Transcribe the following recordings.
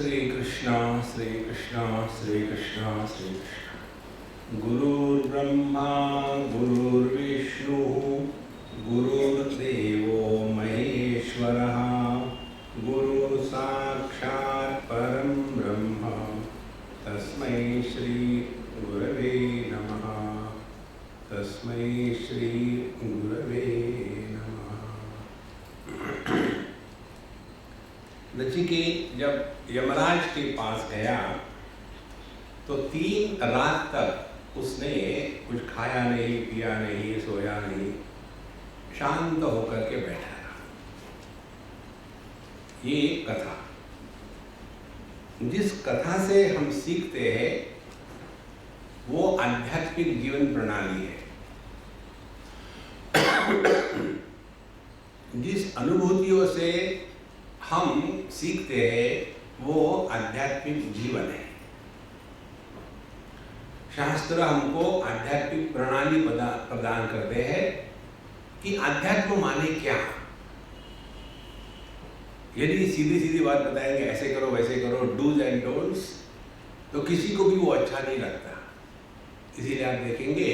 श्री कृष्ण श्री कृष्ण श्री कृष्ण श्री कृष्ण। गुरुर्ब्रह्मा गुरुर्विष्णु गुरुर्देवो महेश्वरः गुरु साक्षात् परं ब्रह्म तस्मै श्री गुरवे नमः। तस्मै श्री गुरवे नमः। नचिकेत जब यमराज के पास गया तो 3 रात तक उसने कुछ खाया नहीं, पिया नहीं, सोया नहीं, शांत होकर के बैठा रहा। ये एक कथा, जिस कथा से हम सीखते हैं वो आध्यात्मिक जीवन प्रणाली है। जिस अनुभूतियों से हम सीखते हैं वो आध्यात्मिक जीवन है। शास्त्र हमको आध्यात्मिक प्रणाली प्रदान करते हैं कि आध्यात्म माने क्या। यदि सीधी सीधी बात बताएंगे ऐसे करो वैसे करो, डूज एंड डोंट्स, तो किसी को भी वो अच्छा नहीं लगता। इसीलिए आप देखेंगे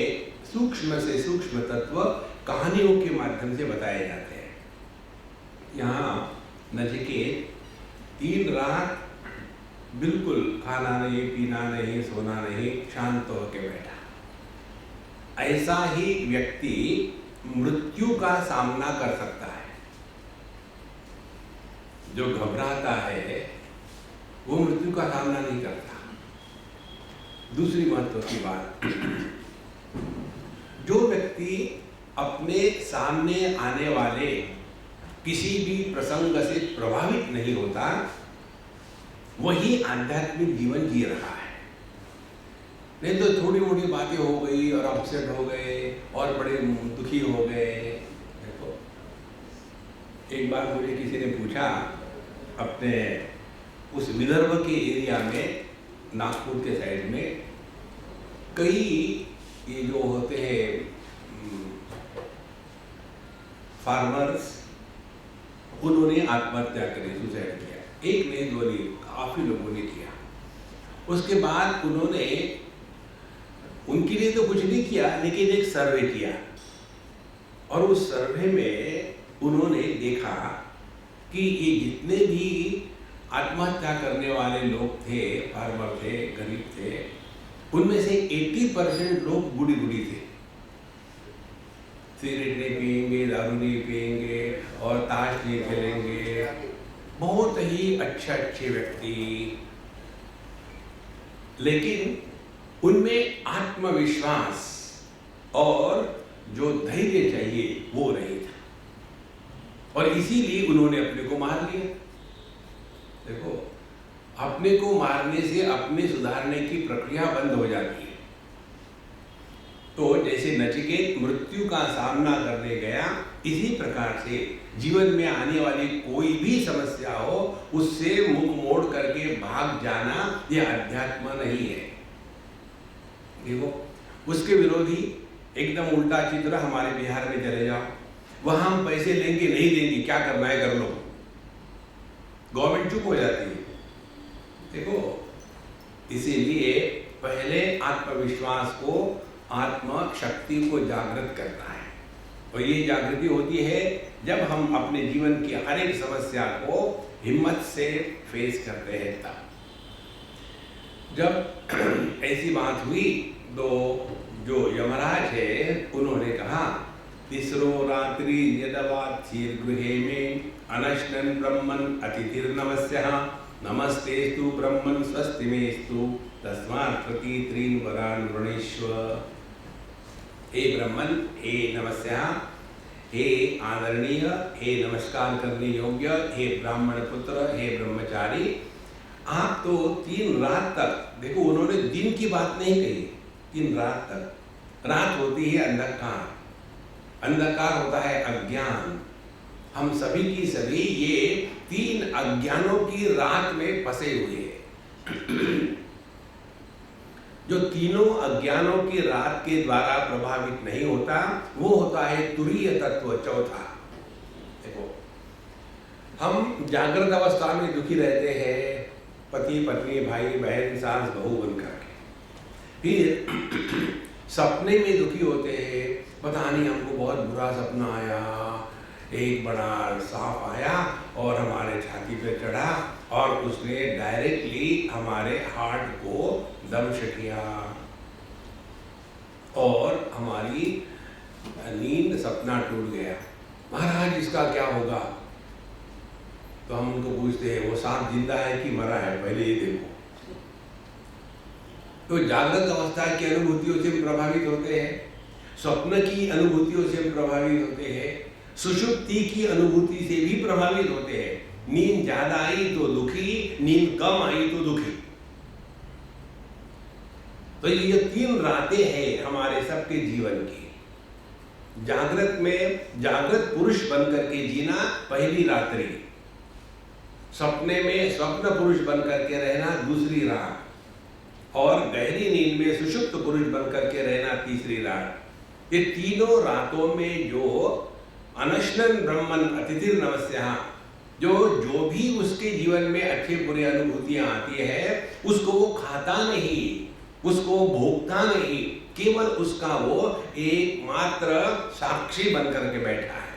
सूक्ष्म से सूक्ष्म तत्व कहानियों के माध्यम से बताए जाते हैं। यहाँ नचिकेत 3 रात बिल्कुल खाना नहीं, पीना नहीं, सोना नहीं, शांत होकर बैठा। ऐसा ही व्यक्ति मृत्यु का सामना कर सकता है। जो घबराता है वो मृत्यु का सामना नहीं करता। दूसरी महत्व की बात, जो व्यक्ति अपने सामने आने वाले किसी भी प्रसंग से प्रभावित नहीं होता वही आध्यात्मिक जीवन जी रहा है। नहीं तो थोड़ी मोटी बातें हो गई और अपसेट हो गए और बड़े दुखी हो गए। देखो, एक बार मुझे किसी ने पूछा, अपने उस विदर्भ के एरिया में, नागपुर के साइड में कई ये जो होते हैं फार्मर्स, उन्होंने आत्महत्या करी, सुसाइड किया। एक नहीं, 2 नहीं, काफी लोगों ने किया। उसके बाद उन्होंने उनके लिए तो कुछ नहीं किया, लेकिन एक सर्वे किया और उस सर्वे में उन्होंने देखा कि ये जितने भी आत्महत्या करने वाले लोग थे, फार्मर थे, गरीब थे, उनमें से 80% लोग बूढ़ी बूढ़ी थे। सिगरेट नहीं पिएंगे, दारू नहीं पिएंगे और ताश नहीं खेलेंगे, बहुत ही अच्छे व्यक्ति, लेकिन उनमें आत्मविश्वास और जो धैर्य चाहिए वो नहीं था और इसीलिए उन्होंने अपने को मार लिया। देखो, अपने को मारने से अपने सुधारने की प्रक्रिया बंद हो जाती है। तो जैसे नचिकेत मृत्यु का सामना करने गया, इसी प्रकार से जीवन में आने वाली कोई भी समस्या हो उससे मुख मोड़ करके भाग जाना यह अध्यात्म नहीं है। देखो, उसके विरोधी एकदम उल्टा चित्र हमारे बिहार में चले जाओ, वहां हम पैसे लेंगे नहीं देंगे, क्या करना है कर लो, गवर्नमेंट चुप हो जाती है। देखो, इसीलिए पहले आत्मविश्वास को, आत्म शक्ति को जागृत करना है और ये जागृति होती है जब हम अपने जीवन की हर एक समस्या को हिम्मत से फेस करते हैं। तब जब ऐसी बात हुई तो जो यमराज है उन्होंने कहा, तीसरो रात्रि यदवात्सीर गृहे में अनश्नन ब्रह्मन् अतिथिर्नमस्यः नमस्तेस्तु ब्रह्मन् स्वस्तिमेस्तु तस्मात् प्रतीत्रीन् वरान् वृणीष्व। हे ब्रह्मन, हे नमस्या, हे आदरणीय, हे नमस्कार करने योग्य, हे ब्राह्मण पुत्र, हे ब्रह्मचारी, आप तो 3 रात तक, देखो उन्होंने दिन की बात नहीं कही, 3 रात तक। रात होती है अंधकार, अंधकार होता है अज्ञान। हम सभी की सभी ये 3 अज्ञानों की रात में फंसे हुए हैं। जो तीनों अज्ञानों की रात के द्वारा प्रभावित नहीं होता वो होता है तुरीय तत्व, चौथा। देखो, हम जागृत अवस्था में दुखी रहते हैं, पति पत्नी भाई बहन सास बहू बन करके, फिर सपने में दुखी होते हैं, पता नहीं हमको बहुत बुरा सपना आया, एक बड़ा सांप आया और हमारे छाती पे चढ़ा और उसने डायरेक्टली हमारे हार्ट को दंश किया और हमारी नींद सपना टूट गया। महाराज इसका क्या होगा? तो हम उनको पूछते हैं वो सांप जिंदा है कि मरा है, पहले ये देखो। तो जागृत अवस्था की अनुभूतियों से प्रभावित होते हैं, स्वप्न की अनुभूतियों से प्रभावित होते हैं, सुषुप्ति की अनुभूति से भी प्रभावित होते हैं। नींद ज्यादा आई तो दुखी, नींद कम आई तो दुखी। तो ये 3 रातें हैं हमारे सबके जीवन की। जागृत में जागृत पुरुष बनकर के जीना पहली रात्रि, सपने में स्वप्न पुरुष बनकर के रहना दूसरी रात, और गहरी नींद में सुषुप्त पुरुष बनकर के रहना तीसरी रात। ये तीनों रातों में जो अनश्नन ब्रह्मन अतिथिर नमस्या, जो भी उसके जीवन में अच्छे बुरे अनुभूतियां आती है, उसको वो खाता नहीं, उसको भोगता नहीं, केवल उसका वो एकमात्र साक्षी बनकर के बैठा है।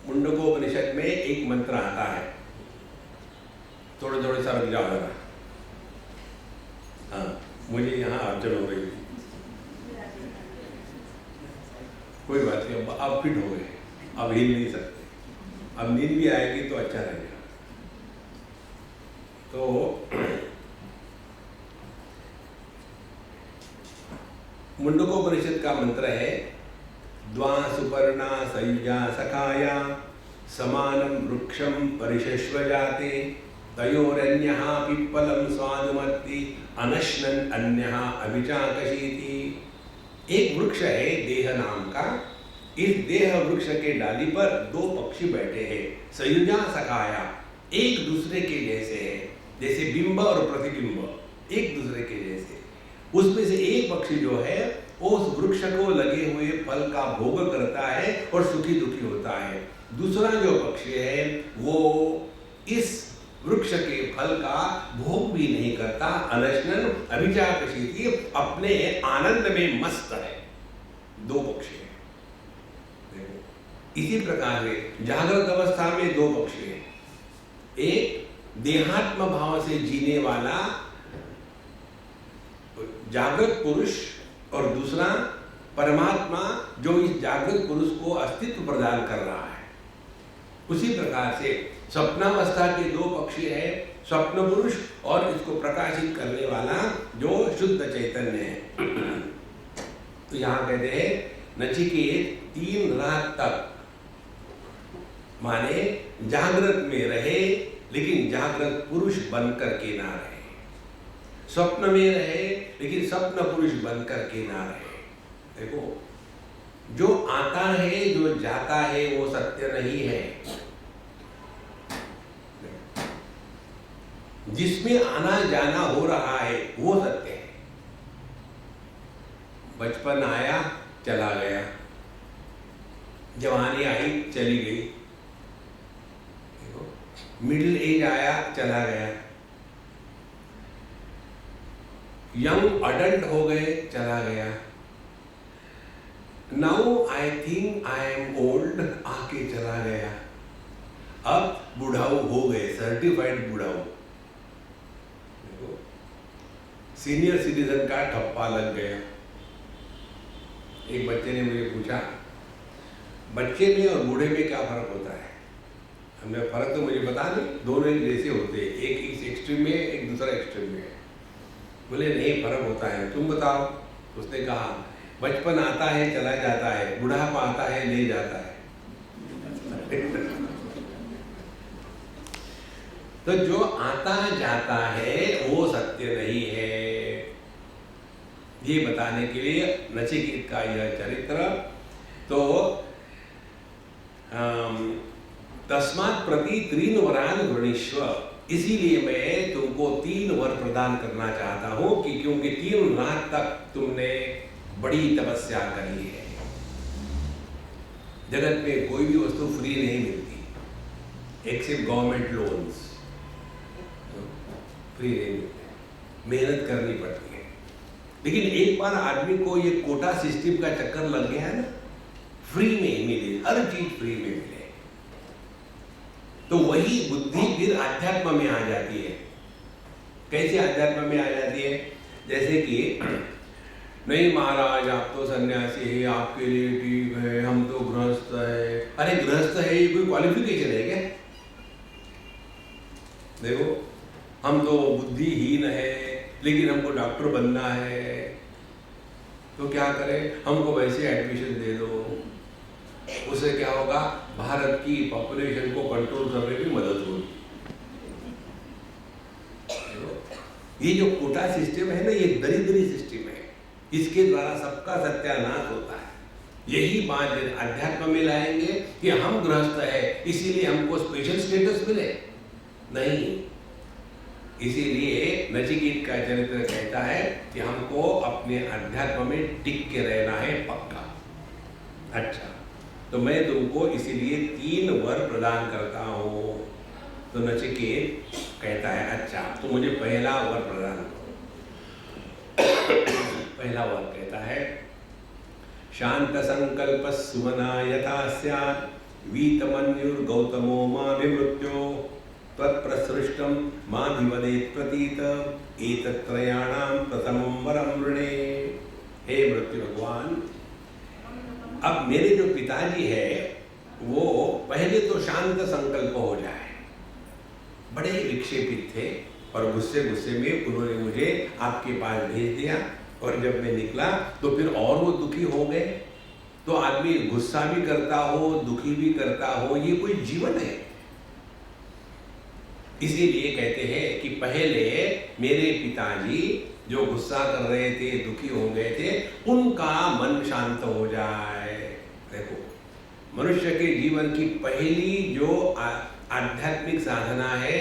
मुंडकोपनिषद में एक मंत्र आता है, थोड़े थोड़े सा रुक जाओ जरा। हाँ, मुझे यहाँ अर्जन हो गई, कोई बात नहीं, अब फिट हो गए, अब हिल नहीं सकते, अब नींद भी आएगी तो अच्छा रहेगा। तो मुंडकोपनिषद का मंत्र है, द्वा सुपर्णा सयुजा सखाया समानं वृक्षं परिशश्व जाते तयोरन्यः पिप्पलं स्वादुमत्ति अनश्नन् अन्यः अभिचाकशीति। एक वृक्ष है देह नाम का, इस देह वृक्ष के डाली पर 2 पक्षी बैठे हैं, सयुजा सखाया, एक दूसरे के जैसे है, जैसे बिंब और प्रतिबिंब एक दूसरे के जैसे। उसमें से एक पक्षी जो है उस वृक्ष को लगे हुए फल का भोग करता है और सुखी दुखी होता है। दूसरा जो पक्षी है वो इस वृक्ष के फल का भोग भी नहीं करता, अनश्नन अभिचाकशीति, अपने आनंद में मस्त है। 2 पक्षी हैं। देखो, इसी प्रकार से जागृत अवस्था में 2 पक्षी हैं, एक देहात्म भाव से जीने वाला जागृत पुरुष और दूसरा परमात्मा जो इस जागृत पुरुष को अस्तित्व प्रदान कर रहा है। उसी प्रकार से स्वप्नावस्था के 2 पक्षी है, स्वप्न पुरुष और इसको प्रकाशित करने वाला जो शुद्ध चैतन्य है। तो यहाँ कहते हैं नचिकेत 3 रात तक माने जागृत में रहे, लेकिन जागृत पुरुष बन करके ना रहे, स्वप्न में रहे लेकिन स्वप्न पुरुष बन करके ना रहे। देखो, जो आता है जो जाता है वो सत्य नहीं है, जिसमें आना जाना हो रहा है वो सत्य है। बचपन आया चला गया, जवानी आई चली गई, देखो, मिडिल एज आया चला गया, यंग अडल्ट हो गए चला गया, now I think I am old आके चला गया, अब बुढ़ाऊ हो गए, सर्टिफाइड बुढ़ाऊ। सीनियर सिटीजन का ठप्पा लग गया। एक बच्चे ने मुझे पूछा बच्चे में और बूढ़े में क्या फर्क होता है? हमने फर्क तो मुझे पता नहीं, दोनों एक जैसे होते हैं, एक इस एक्सट्रीम में एक दूसरा एक्सट्रीम में है। बोले नहीं फर्क होता है, तुम बताओ। उसने कहा बचपन आता है चला जाता है, बुढ़ापा आता है ले जाता है। तो जो आता जाता है वो सत्य नहीं है, ये बताने के लिए नचिकेत का यह चरित्र। तो तस्मात् प्रति 3 वरान वृणीष्व, इसीलिए मैं तुमको 3 वर प्रदान करना चाहता हूं कि क्योंकि 3 रात तक तुमने बड़ी तपस्या करी है। जगत में कोई भी वस्तु फ्री नहीं मिलती, एक्सेप्ट गवर्नमेंट लोन्स, फ्री नहीं मिलते, मेहनत करनी पड़ती है। लेकिन एक बार आदमी को ये कोटा सिस्टम का चक्कर लग गया है ना, फ्री में मिले, हर चीज फ्री में मिले, तो वही बुद्धि फिर अध्यात्म में आ जाती है। कैसे अध्यात्म में आ जाती है? जैसे कि नहीं महाराज आप तो सन्यासी है, आपके लिए ठीक है, हम तो गृहस्थ है। अरे गृहस्थ है ये कोई क्वालिफिकेशन है क्या? देखो हम तो बुद्धिहीन है लेकिन हमको डॉक्टर बनना है, तो क्या करें, हमको वैसे एडमिशन दे दो। उससे क्या होगा, भारत की पॉपुलेशन को कंट्रोल करने में मदद होगी। ये जो कोटा सिस्टम है ना, ये दरिद्री सिस्टम है, इसके द्वारा सबका सत्यानाश होता है। यही बात अध्यात्म में लाएंगे कि हम गृहस्थ है इसीलिए हमको स्पेशल स्टेटस मिले, नहीं। इसीलिए नचिकेत का चरित्र कहता है कि हमको अपने अध्यात्म में टिक के रहना है पक्का। अच्छा, तो मैं तुमको इसीलिए 3 वर प्रदान करता हूँ। तो नचिकेत कहता है अच्छा तो मुझे पहला वर प्रदान करो। पहला वर कहता है शांत संकल्प सुमना यथा स्यात् वीतमन्युर्गौतमो माभिमृत्यो तत्प्रसृष्टं माभिवदेत् प्रतीत एतत्त्रयाणां प्रथमं वरं वृणे। हे मृत्यु भगवान, अब मेरे जो पिताजी है वो पहले तो शांत संकल्प हो जाए। बड़े विक्षेपित थे और गुस्से में उन्होंने मुझे आपके पास भेज दिया, और जब मैं निकला तो फिर और वो दुखी हो गए। तो आदमी गुस्सा भी करता हो, दुखी भी करता हो, ये कोई जीवन है? इसीलिए कहते हैं कि पहले मेरे पिताजी जो गुस्सा कर रहे थे, दुखी हो गए थे, उनका मन शांत हो जाए। देखो, मनुष्य के जीवन की पहली जो आध्यात्मिक साधना है,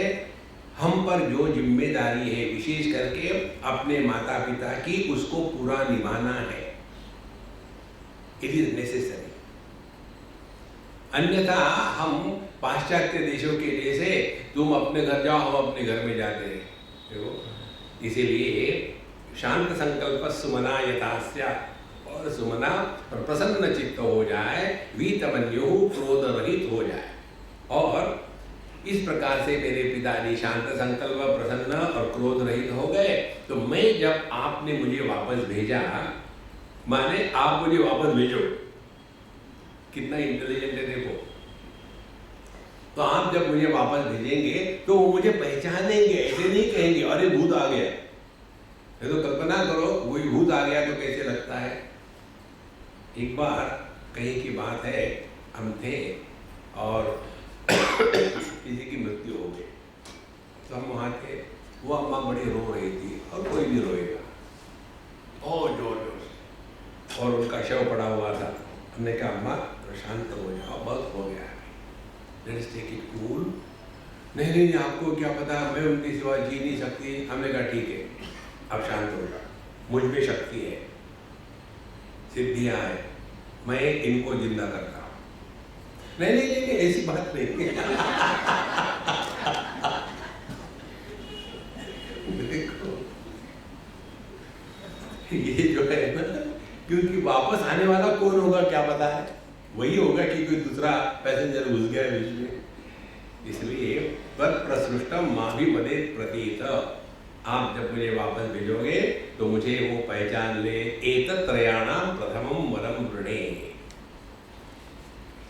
हम पर जो जिम्मेदारी है विशेष करके अपने माता पिता की, उसको पूरा निभाना है। It is necessary. अन्यथा हम पाश्चात्य देशों के जैसे तुम अपने घर जाओ हम अपने घर में जाते हैं। देखो, इसीलिए शांत संकल्प सुमना यथा स्यात्, और सुमना और प्रसन्न चित्त हो जाए, वीतमन्यु क्रोध रहित हो जाए। और इस प्रकार से मेरे पिताजी शांत संकल्प, प्रसन्न और क्रोध रहित हो गए। तो मैं जब आपने मुझे वापस भेजा, माने आप मुझे वापस भेजो, कितना इंटेलिजेंट है देखो। तो आप जब मुझे वापस भेजेंगे तो वो मुझे पहचानेंगे, ऐसे नहीं कहेंगे अरे भूत आ गया। ये तो कल्पना करो, वही भूत आ गया तो कैसे लगता है। एक बार कहीं की बात है, हम थे और किसी की मृत्यु हो गई, तो हम वहाँ थे। वो अम्मा बड़ी रो रही थी, और कोई भी रोएगा और जोर जोर, और उनका शव पड़ा हुआ था। हमने कहा अम्मा शांत हो जाओ, बहुत हो गया, लेट्स टेक इट कूल। नहीं नहीं आपको क्या पता, मैं उनकी सिवा जी नहीं सकती। हमने कहा ठीक है, अब शांत हो जाओ, मुझ में शक्ति है, सिद्धियाँ है, मैं इनको जिंदा करता हूँ। नहीं नहीं नहीं ऐसी बात नहीं। देखो ये जो है ना, क्योंकि वापस आने वाला कौन होगा क्या पता है, वही होगा कि कोई दूसरा पैसेंजर घुस गया बीच में। इसलिए तत्प्रसृष्टम माभिवदेत् प्रतीत, आप जब मुझे वापस भेजोगे तो मुझे वो पहचान ले। एतत्त्रयाणां प्रथमं वरं वृणे,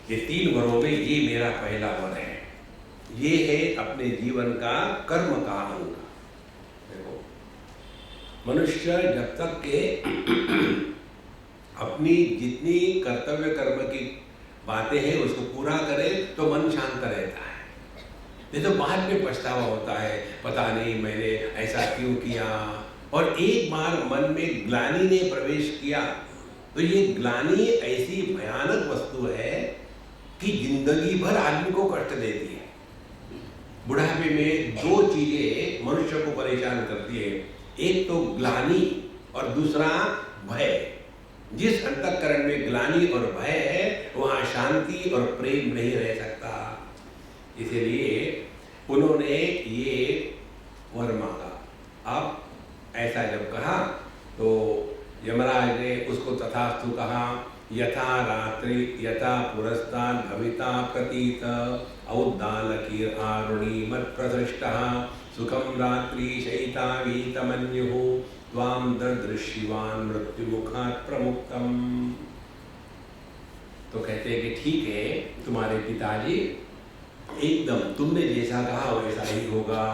ये 3 वरों में ये मेरा पहला वर है। ये है अपने जीवन का कर्म का अंग। देखो, मनुष्य जब तक के अपनी जितनी कर्तव्य कर्म की बातें हैं उसको पूरा करे तो मन शांत रहता है। नहीं तो बाद में पछतावा होता है, पता नहीं मैंने ऐसा क्यों किया। और एक बार मन में ग्लानि ने प्रवेश किया तो ये ग्लानि ऐसी भयानक वस्तु है कि जिंदगी भर आदमी को कष्ट देती है। बुढ़ापे में 2 चीजें मनुष्य को परेशान करती है, एक तो ग्लानि और दूसरा भय। जिस अंतःकरण में ग्लानि और भय है वहां शांति और प्रेम नहीं रह सकता। इसलिए उन्होंने ये वर मांगा। अब ऐसा जब कहा तो यमराज ने उसको तथास्तु कहा। यथा रात्रि यथा पुरस्ताद भविता प्रतीत औद्दालकीर आरुणि मत्प्रसृष्टः सुखं रात्रि शयितावीतमन्युः त्वां ददृश्यवान् मृत्युमुखात् प्रमुक्तम्। तो कहते हैं कि ठीक है, तुम्हारे पिताजी एकदम तुमने जैसा कहा वैसा ही होगा।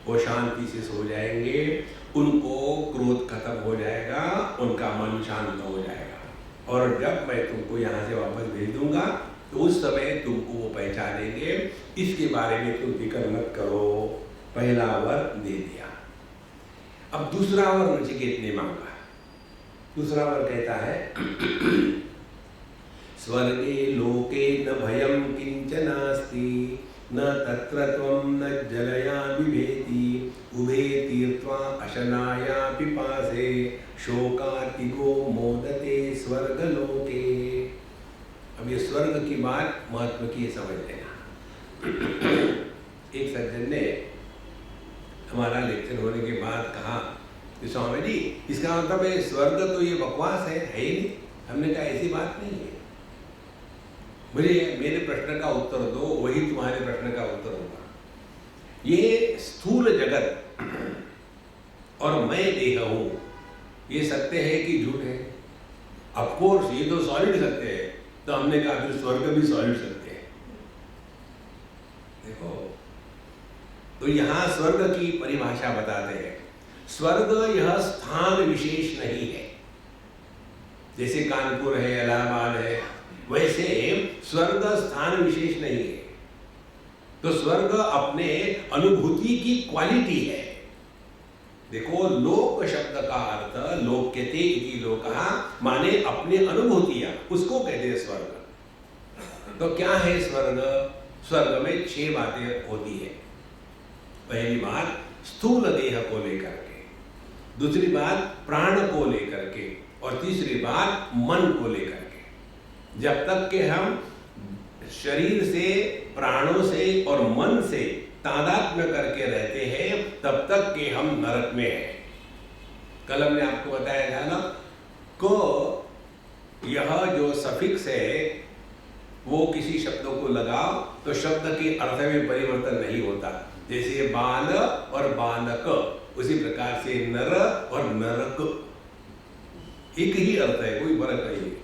वो शांति से सो जाएंगे, उनको क्रोध खत्म हो जाएगा, उनका मन शांत हो जाएगा, और जब मैं तुमको यहाँ से वापस भेज दूंगा तो उस समय तुमको वो पहचानेंगे। इसके बारे में तुम फिक्र मत करो। पहला वर दे दिया। अब दूसरा वर नचिकेत ने मांगा। दूसरा वर कहता है स्वर्गे लोके न भयं किंचनास्ति न तत्र त्वं न जलया बिभेति उभे तीर्त्वा अशनाया पिपासे शोकातिगो मोदते स्वर्गलोके। अब ये स्वर्ग की बात महत्व की समझ लेना। एक सज्जन ने हमारा लेक्चर होने के बाद कहा कि स्वामी जी इसका मतलब है स्वर्ग तो ये बकवास है ही नहीं। हमने कहा ऐसी बात नहीं है, मुझे मेरे प्रश्न का उत्तर दो, वही तुम्हारे प्रश्न का उत्तर होगा। ये स्थूल जगत और मैं देह हूं, ये सत्य है कि झूठ है? ऑफ कोर्स ये तो सॉलिड सत्य है। तो हमने कहा फिर स्वर्ग भी सॉलिड सत्य है। देखो, तो यहां स्वर्ग की परिभाषा बताते हैं। स्वर्ग यह स्थान विशेष नहीं है, जैसे कानपुर है, इलाहाबाद है, वैसे स्वर्ग स्थान विशेष नहीं है। तो स्वर्ग अपने अनुभूति की क्वालिटी है। देखो, लोक शब्द का अर्थ लोक्यते इति लोकः, माने अपने अनुभूतियां, उसको कहते हैं स्वर्ग। तो क्या है स्वर्ग? स्वर्ग में 6 बातें होती है। पहली बात स्थूल देह को लेकर के, दूसरी बात प्राण को लेकर के, और तीसरी बात मन को लेकर के। जब तक के हम शरीर से, प्राणों से और मन से तादात्म्य करके रहते हैं, तब तक के हम नरक में हैं। कल हमने आपको बताया था ना को यह जो सफिक्स है वो किसी शब्दों को लगाओ तो शब्द के अर्थ में परिवर्तन नहीं होता। जैसे बाल और बालक, उसी प्रकार से नर और नरक, एक ही अर्थ है, कोई फर्क नहीं है।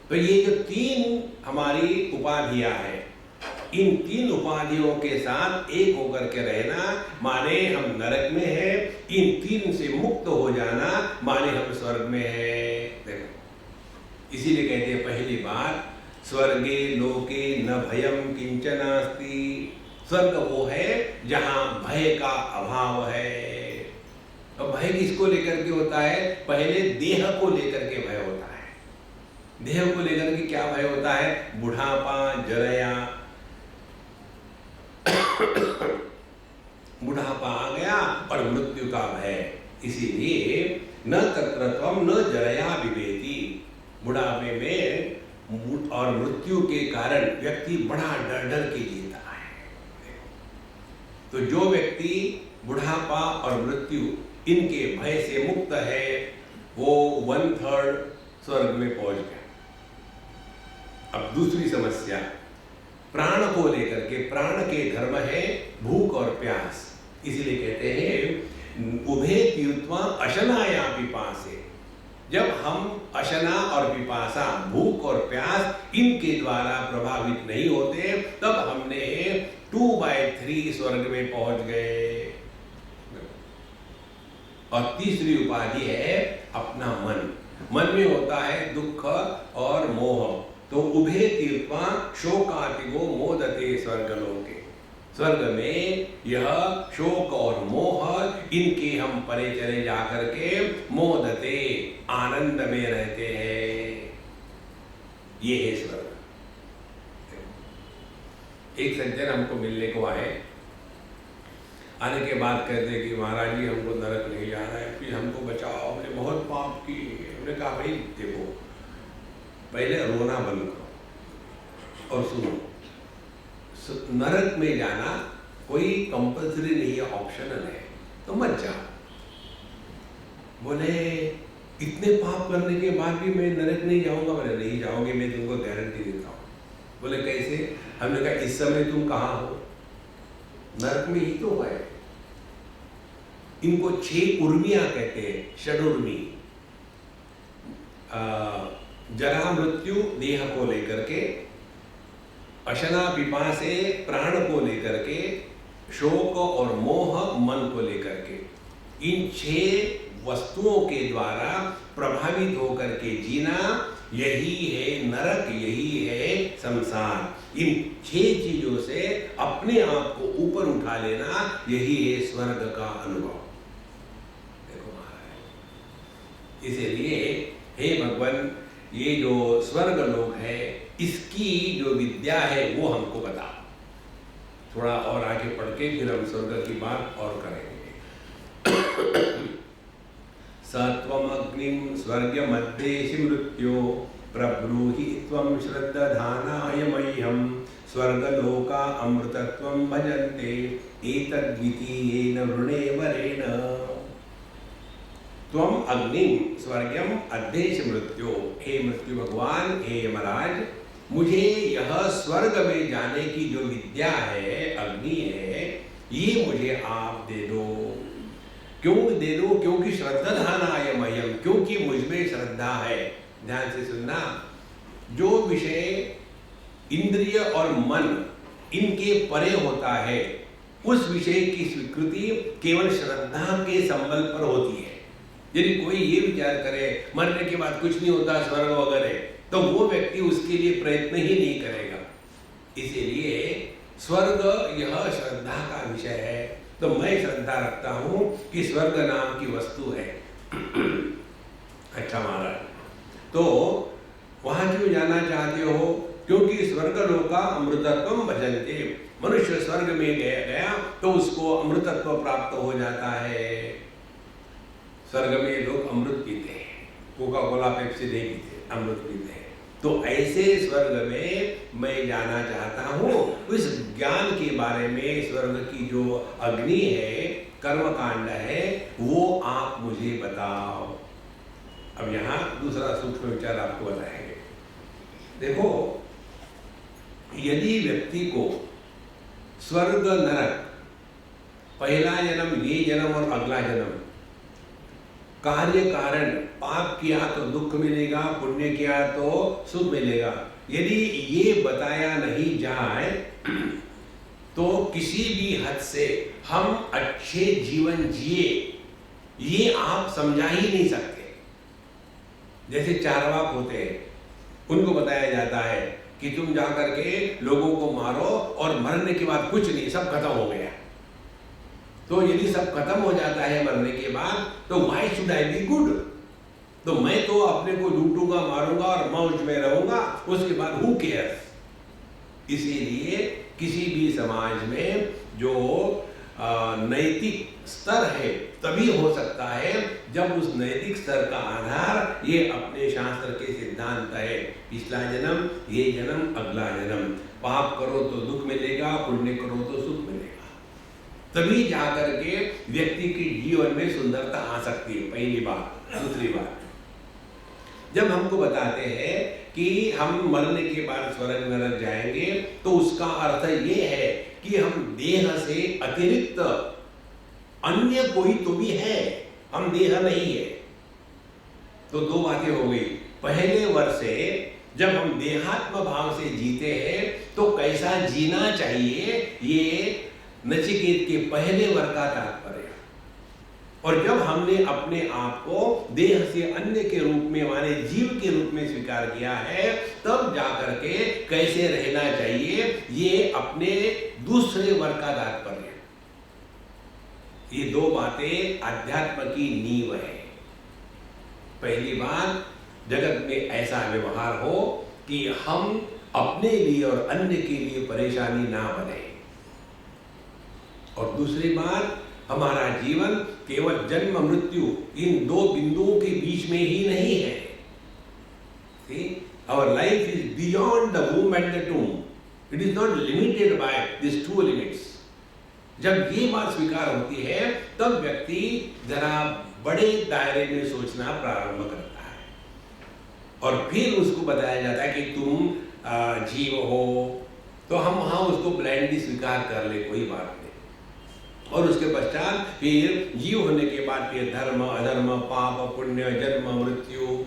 तो ये जो 3 हमारी उपाधियां हैं, इन 3 उपाधियों के साथ एक होकर के रहना माने हम नरक में हैं, इन 3 से मुक्त हो जाना माने हम स्वर्ग में हैं। देखो, इसीलिए कहते हैं पहली बात स्वर्गे लोके न भयम किंचनास्ति। स्वर्ग वो है जहां भय का अभाव है। और भय किसको लेकर के होता है? पहले देह को लेकर के भय होता है। देह को लेकर के क्या भय होता है? बुढ़ापा, जरया, बुढ़ापा आ गया और मृत्यु का भय। इसीलिए न तत्र त्वं न जरया बिभेति। बुढ़ापे में और मृत्यु के कारण व्यक्ति बड़ा डर डर के जीता है। तो जो व्यक्ति बुढ़ापा और मृत्यु इनके भय से मुक्त है, वो 1/3 स्वर्ग में पहुंच गया। अब दूसरी समस्या प्राण को लेकर के। प्राण के धर्म है भूख और प्यास। इसीलिए कहते हैं उभे तीर्थवा अशनाया पिपासे। जब हम अशना और पिपासा, भूख और प्यास, इनके द्वारा प्रभावित नहीं होते, तब हमने 2/3 स्वर्ग में पहुंच गए। और तीसरी उपाधि है अपना मन। मन में होता है दुख और मोह। तो उभे तीर्थवा शोकातिगो मोदते स्वर्गलोके। स्वर्ग में यह शोक और मोह, इनके हम परे चले जाकर के मोदते, आनंद में रहते हैं। ये है स्वर्ग। एक सज्जन हमको मिलने को आए। आने के बाद कहते कि महाराज जी हमको नरक नहीं जाना है, फिर हमको बचाओ, हमने बहुत पाप किए। हमने कहा भाई देखो, पहले रोना बंद करो और सुनो। नरक में जाना कोई कंपल्सरी नहीं है, ऑप्शनल है, तो मत जाओ। बोले इतने पाप करने के बाद भी मैं नरक नहीं जाऊंगा? बोले नहीं जाओगे, मैं तुमको गारंटी देता हूँ। बोले कैसे? हमने कहा इस समय तुम कहाँ हो? नरक में ही तो है। इनको 6 उर्मियां कहते हैं, षडउर्मी। जरा मृत्यु देह को लेकर के, अशना पिपासे प्राण को लेकर के, शोक और मोह मन को लेकर के, इन 6 वस्तुओं के द्वारा प्रभावित होकर के जीना, यही है नरक, यही है संसार। इन 6 चीजों से अपने आप को ऊपर उठा लेना, यही है स्वर्ग का अनुभव। देखो महाराज, इसीलिए हे भगवान, ये जो स्वर्ग लोक है, इसकी जो विद्या है वो हमको बताओ। थोड़ा और आगे पढ़ के फिर हम स्वर्ग की बात और करेंगे। सत्वमग्निं स्वर्गमध्येषि मृत्यो प्रब्रूहि त्वं श्रद्धानाय मह्यं स्वर्गलोका अमृतत्वं भजन्ते एतद्वितीयेन वृणेवरेण। त्वं अग्निं स्वर्गम अध्येषि मृत्यो, हे मृत्यु भगवान, हे यमराज, मुझे यह स्वर्ग में जाने की जो विद्या है, अग्नि है, ये मुझे आप दे दो। क्यों दे दो? क्योंकि श्रद्धानाय मह्यम, क्योंकि मुझमें श्रद्धा है। ध्यान से सुनना, जो विषय इंद्रिय और मन इनके परे होता है, उस विषय की स्वीकृति केवल श्रद्धा के संबल पर होती है। यदि कोई ये विचार करे मरने के बाद कुछ नहीं होता स्वर्ग वगैरह, तो वो व्यक्ति उसके लिए प्रयत्न ही नहीं करेगा। इसीलिए स्वर्ग यह श्रद्धा का विषय है। तो मैं श्रद्धा रखता हूं कि स्वर्ग नाम की वस्तु है। अच्छा महाराज, तो वहां क्यों जाना चाहते हो? क्योंकि स्वर्ग लोका अमृतत्वम भजन्ते, मनुष्य स्वर्ग में गया तो उसको अमृतत्व प्राप्त हो जाता है। स्वर्ग में लोग अमृत पीते हैं, कोका कोला पेप्सी नहीं पीते, अमृत पीते हैं। तो ऐसे स्वर्ग में मैं जाना चाहता हूँ। उस ज्ञान के बारे में, स्वर्ग की जो अग्नि है, कर्मकांड है, वो आप मुझे बताओ। अब यहाँ दूसरा सूक्ष्म विचार आपको बताएंगे। देखो, यदि व्यक्ति को स्वर्ग नरक, पहला जन्म, ये जन्म और अगला जन्म, कार्य कारण, पाप किया तो दुख मिलेगा, पुण्य किया तो सुख मिलेगा, यदि ये बताया नहीं जाए तो किसी भी हद से हम अच्छे जीवन जिए, ये आप समझा ही नहीं सकते। जैसे चारवाक होते हैं, उनको बताया जाता है कि तुम जाकर के लोगों को मारो और मरने के बाद कुछ नहीं, सब खत्म हो गया। तो यदि सब खत्म हो जाता है मरने के बाद, तो why should I be good? तो मैं तो अपने को लूटूंगा, मारूंगा और मौज में रहूंगा, उसके बाद हु केयर्स। इसीलिए किसी भी समाज में जो नैतिक स्तर है तभी हो सकता है जब उस नैतिक स्तर का आधार ये अपने शास्त्र के सिद्धांत है। पिछला जन्म, ये जन्म, अगला जन्म, पाप करो तो दुख मिलेगा, पुण्य करो तो सुख मिलेगा। तभी जाकर के व्यक्ति के जीवन में सुंदरता आ सकती है, पहली बात। दूसरी बात, जब हमको बताते हैं कि हम मरने के बाद स्वर्ग नरक जाएंगे, तो उसका अर्थ ये है कि हम देह से अतिरिक्त अन्य कोई तो भी है, हम देह नहीं है। तो 2 बातें हो गई। पहले वर्ष से जब हम देहात्म भाव से जीते हैं तो कैसा जीना चाहिए, ये नचिकेत के पहले वर्ग का तात्पर्य। और जब हमने अपने आप को देह से अन्य के रूप में, माने जीव के रूप में स्वीकार किया है, तब जाकर के कैसे रहना चाहिए, ये अपने दूसरे वर्ग का तात्पर्य। ये 2 बातें अध्यात्म की नींव है। पहली बात, जगत में ऐसा व्यवहार हो कि हम अपने लिए और अन्य के लिए परेशानी ना बने। और दूसरी बात, हमारा जीवन केवल जन्म मृत्यु इन 2 बिंदुओं के बीच में ही नहीं है। Our life is beyond the womb and the tomb. It is not limited by these 2 limits. जब ये बात स्वीकार होती है तब व्यक्ति जरा बड़े दायरे में सोचना प्रारंभ करता है और फिर उसको बताया जाता है कि तुम जीव हो, तो हम वहाँ उसको ब्लाइंडली स्वीकार कर ले, कोई बात नहीं। और उसके पश्चात फिर जीव होने के बाद फिर धर्म अधर्म पाप पुण्य जन्म मृत्यु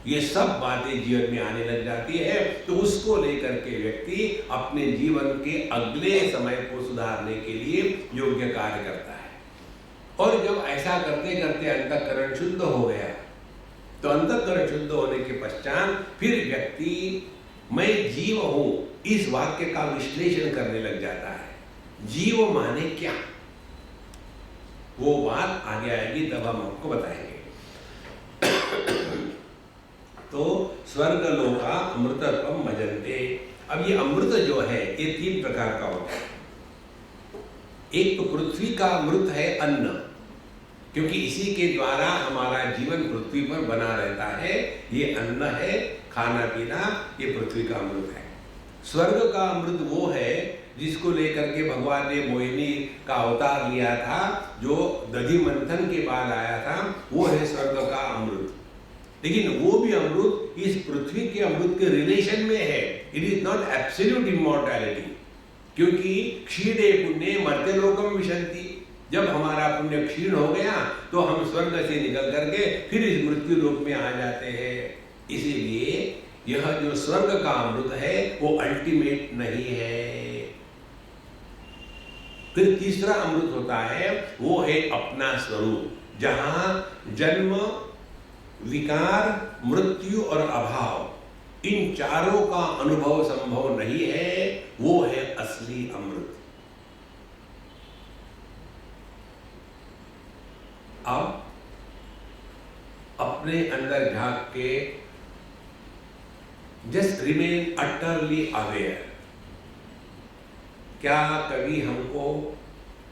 ये सब बातें जीवन में आने लग जाती है। तो उसको लेकर के व्यक्ति अपने जीवन के अगले समय को सुधारने के लिए योग्य कार्य करता है। और जब ऐसा करते करते अंतःकरण शुद्ध हो गया तो अंतःकरण शुद्ध होने के पश्चात फिर व्यक्ति मैं जीव हूं इस वाक्य का विश्लेषण करने लग जाता है। जीव माने क्या, वो बात आगे आएगी तब हम आपको बताएंगे। तो स्वर्ग लोका अमृतत्वम मजन्ते। अब ये अमृत जो है ये 3 प्रकार का होता है। एक तो पृथ्वी का अमृत है अन्न, क्योंकि इसी के द्वारा हमारा जीवन पृथ्वी पर बना रहता है। ये अन्न है, खाना पीना, ये पृथ्वी का अमृत है। स्वर्ग का अमृत वो है जिसको लेकर के भगवान ने मोहिनी का अवतार लिया था, जो दधि मंथन के बाद आया था, वो है स्वर्ग का अमृत। लेकिन वो भी अमृत इस पृथ्वी के अमृत के रिलेशन में है। It is not absolute immortality, क्योंकि क्षीणे पुण्य मर्त्यलोकम विशन्ति। जब हमारा पुण्य क्षीण हो गया तो हम स्वर्ग से निकल करके फिर इस मृत्यु लोक में आ जाते हैं। इसीलिए यह जो स्वर्ग का अमृत है वो अल्टीमेट नहीं है। फिर तीसरा अमृत होता है, वो है अपना स्वरूप, जहां जन्म विकार मृत्यु और अभाव इन चारों का अनुभव संभव नहीं है। वो है असली अमृत। अब अपने अंदर झांक के जस्ट रिमेन अटरली अवेयर। क्या कभी हमको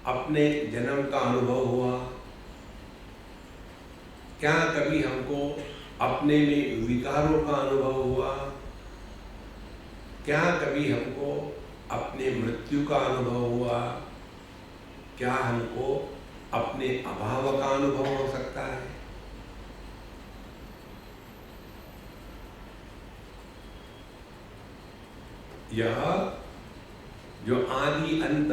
अपने जन्म का अनुभव हुआ? क्या कभी हमको अपने में विकारों का अनुभव हुआ? क्या कभी हमको अपने मृत्यु का अनुभव हुआ? क्या हमको अपने अभाव का अनुभव हो सकता है? यह जो आदि अंत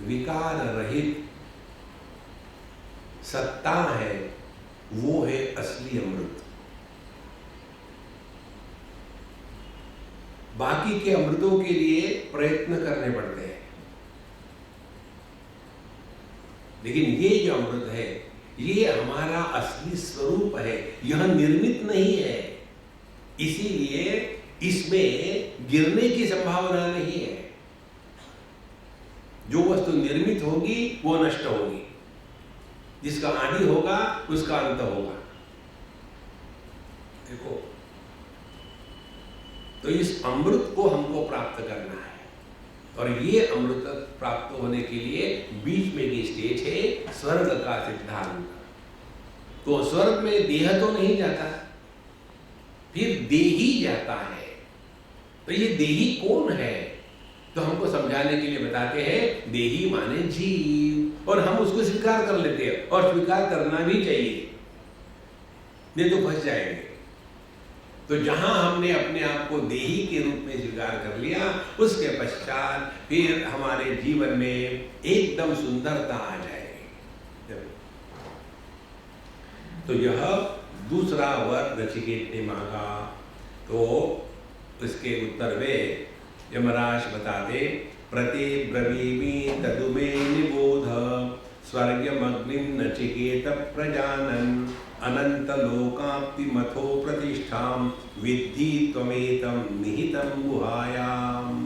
विकार रहित सत्ता है, वो है असली अमृत। बाकी के अमृतों के लिए प्रयत्न करने पड़ते हैं, लेकिन ये जो अमृत है ये हमारा असली स्वरूप है, यह निर्मित नहीं है। इसीलिए इसमें गिरने की संभावना नहीं है। जो वस्तु निर्मित होगी वो नष्ट होगी, जिसका आदि होगा उसका अंत होगा। देखो, तो इस अमृत को हमको प्राप्त करना है, और ये अमृत प्राप्त होने के लिए बीच में की स्टेज है स्वर्ग का सिद्धांत। तो स्वर्ग में देह तो नहीं जाता, फिर देही जाता है। तो ये देही कौन है? तो हमको समझाने के लिए बताते हैं देही माने जीव, और हम उसको स्वीकार कर लेते हैं, और स्वीकार करना भी चाहिए, नहीं तो फंस जाएंगे। तो जहां हमने अपने आप को देही के रूप में स्वीकार कर लिया, उसके पश्चात फिर हमारे जीवन में एकदम सुंदरता आ जाएगी। तो यह दूसरा वर नचिकेत ने मांगा, तो उसके उत्तर में यमराज बताते, प्रति ब्रवीमि तदुमे निबोध स्वर्गमग्निं नचिकेत प्रजानन् अनंत लोकाप्ति मथो प्रतिष्ठाम विद्धि त्वमेतं निहितं गुहायाम।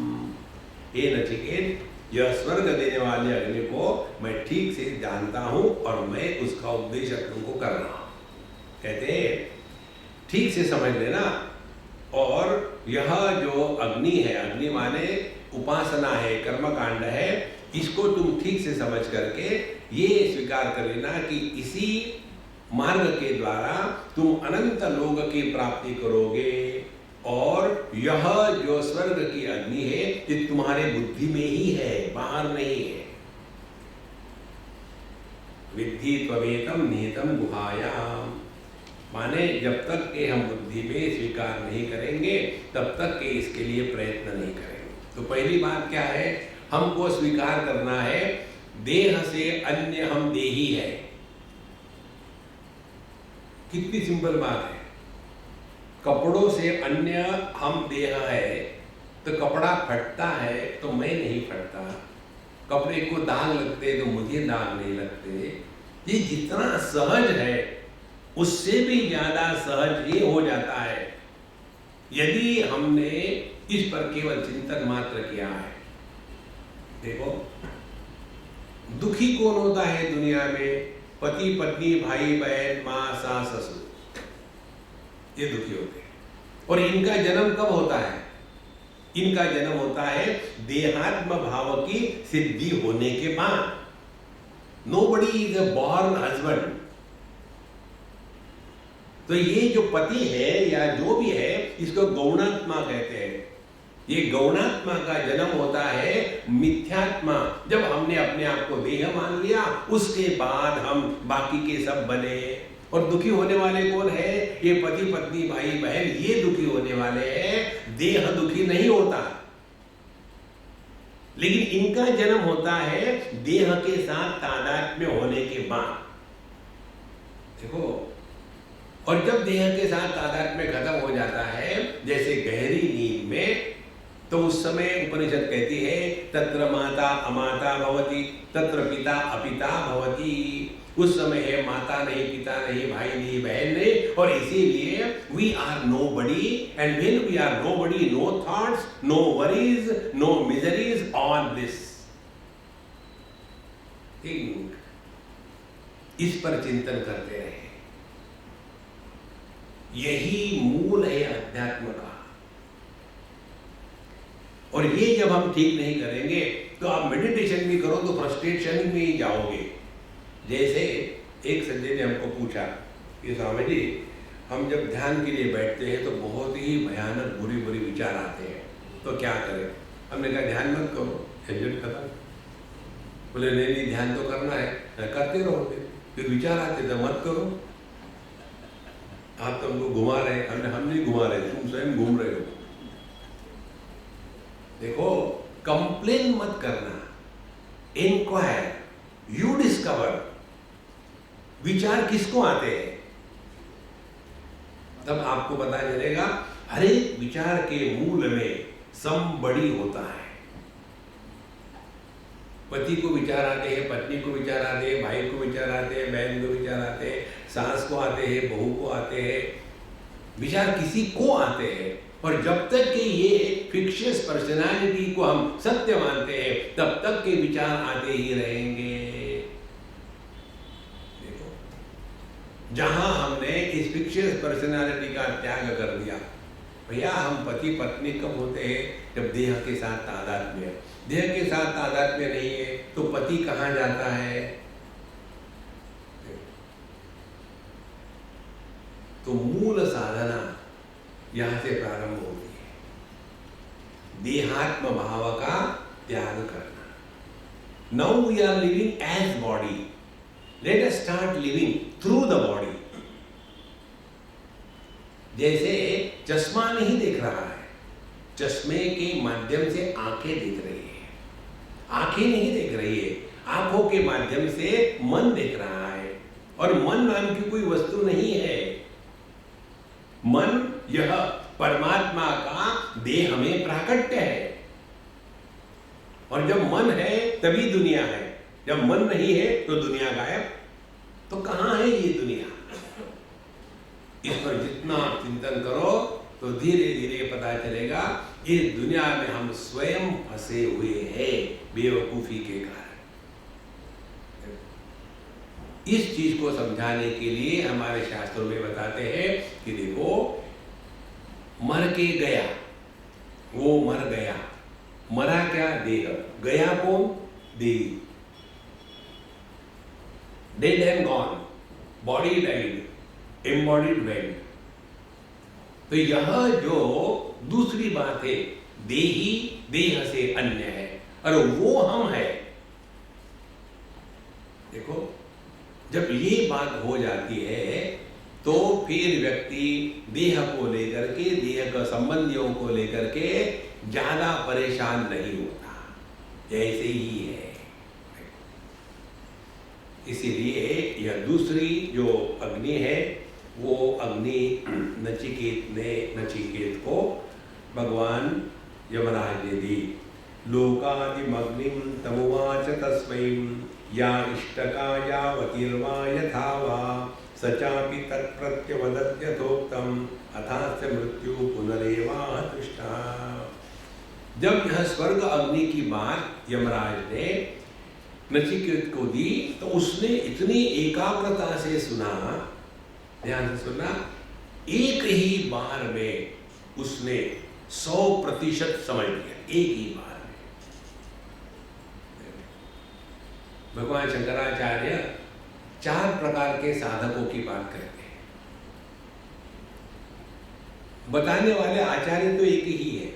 हे नचिकेत, यह स्वर्ग देने वाले अग्नि को मैं ठीक से जानता हूं और मैं उसका उपदेश तुमको कर रहा हूं। कहते हैं ठीक से समझ लेना। और यह जो अग्नि है, अग्नि माने उपासना है, कर्मकांड है, इसको तुम ठीक से समझ करके ये स्वीकार कर लेना कि इसी मार्ग के द्वारा तुम अनंत लोक की प्राप्ति करोगे। और यह जो स्वर्ग की अग्नि है ये तुम्हारे बुद्धि में ही है, बाहर नहीं है। विद्धि त्वमेकं निहितं गुहायाम। माने जब तक के हम बुद्धि में स्वीकार नहीं करेंगे तब तक के इसके लिए प्रयत्न नहीं करेंगे। तो पहली बात क्या है, हमको स्वीकार करना है देह से अन्य हम देही है। कितनी सिंपल बात है। कपड़ों से अन्य हम देह है, तो कपड़ा फटता है तो मैं नहीं फटता, कपड़े को दाग लगते तो मुझे दाग नहीं लगते। ये जितना सहज है उससे भी ज्यादा सहज ये हो जाता है यदि हमने इस पर केवल चिंतन मात्र किया है। देखो, दुखी कौन होता है दुनिया में? पति पत्नी भाई बहन माँ सास ससुर, ये दुखी होते हैं। और इनका जन्म कब होता है? इनका जन्म होता है देहात्म भाव की सिद्धि होने के बाद। Nobody is a born husband। तो ये जो पति है या जो भी है इसको गौणात्मा कहते हैं। ये गौणात्मा का जन्म होता है मिथ्यात्मा, जब हमने अपने आप को देह मान लिया उसके बाद हम बाकी के सब बने। और दुखी होने वाले कौन है? ये पति पत्नी भाई बहन, ये दुखी होने वाले हैं। देह दुखी नहीं होता, लेकिन इनका जन्म होता है देह के साथ तादात्म्य होने के बाद। देखो, और जब देह के साथ तादात्म्य खत्म हो जाता है जैसे गहरी नींद में, तो उस समय उपनिषद कहती है तत्र माता अमाता भवति, तत्र पिता अपिता भवति। उस समय है माता नहीं, पिता नहीं, भाई नहीं, बहन नहीं, और इसीलिए we are nobody. And when we are nobody, no thoughts, no worries, no miseries on this thing. इस पर चिंतन करते रहे। यही मूल है अध्यात्म का। और ये जब हम ठीक नहीं करेंगे तो आप मेडिटेशन भी करो तो फ्रस्ट्रेशन में ही जाओगे। जैसे एक संजय ने हमको पूछा कि स्वामी जी, हम जब ध्यान के लिए बैठते हैं तो बहुत ही भयानक बुरी बुरी विचार आते हैं, तो क्या करें? हमने कहा ध्यान मत करो, झंझट खत्म। बोले नहीं, ध्यान तो करना है। करते रहो, फिर विचार आते तो मत करो। आप तो हमको घुमा रहे। हम नहीं घुमा रहे, तुम स्वयं घूम रहे हो। देखो, कंप्लेन मत करना, इंक्वायर, यू डिस्कवर विचार किसको आते हैं। तब आपको पता चलेगा हर एक विचार के मूल में समबड़ी होता है। पति को विचार आते हैं, पत्नी को विचार आते हैं, भाई को विचार आते हैं, बहन को विचार आते हैं, सास को आते हैं, बहू को आते हैं। विचार किसी को आते हैं, और जब तक कि ये फिक्शियस पर्सनालिटी को हम सत्य मानते हैं तब तक के विचार आते ही रहेंगे। देखो, जहां हमने इस फिक्शियस पर्सनालिटी का त्याग कर दिया, भैया हम पति पत्नी कब होते हैं? जब देह के साथ तादात्म्य। देह के साथ तादात्म्य नहीं है तो पति कहां जाता है? तो मूल साधना यहां से प्रारंभ होती है, देहात्म भाव का त्याग करना। Now we are living as body, let us start living through the body. जैसे चश्मा नहीं देख रहा है, चश्मे के माध्यम से आंखें देख रही है। आंखें नहीं देख रही है, आंखों के माध्यम से मन देख रहा है। और मन नाम की कोई वस्तु नहीं है। मन यह परमात्मा का देह में प्राकट्य है। और जब मन है तभी दुनिया है, जब मन नहीं है तो दुनिया गायब। तो कहां है ये दुनिया? इस पर जितना चिंतन करो तो धीरे धीरे पता चलेगा इस दुनिया में हम स्वयं फंसे हुए हैं बेवकूफी के कारण। इस चीज को समझाने के लिए हमारे शास्त्रों में बताते हैं कि देखो, मर के गया, वो मर गया। मरा क्या? देह। गया कौन? देह। Dead and gone, body died, embodied went. तो यह जो दूसरी बात है, देही देह से अन्य है और वो हम है। देखो, जब ये बात हो जाती है तो फिर व्यक्ति देह को लेकर के, देह का संबंधियों को लेकर के ज्यादा परेशान नहीं होता, ऐसे ही है। इसीलिए यह दूसरी जो अग्नि है वो अग्नि नचिकेत को भगवान यमराज ने दी। लोकादिमग्निं तमुवाच तस्मै या इष्टका यावतीर्वा यथा वा सचापि तत्प्रत्यवदत्यथोक्तम् अथास्य मृत्यु पुनरेवातृष्टा। जब यह स्वर्ग अग्नि की बात यमराज ने नचिकेत को दी तो उसने इतनी एकाग्रता से सुना, ध्यान से सुना, एक ही बार में उसने 100% समझ लिया, एक ही बार में। भगवान शंकराचार्य 4 प्रकार के साधकों की बात करते हैं। बताने वाले आचार्य तो एक ही है,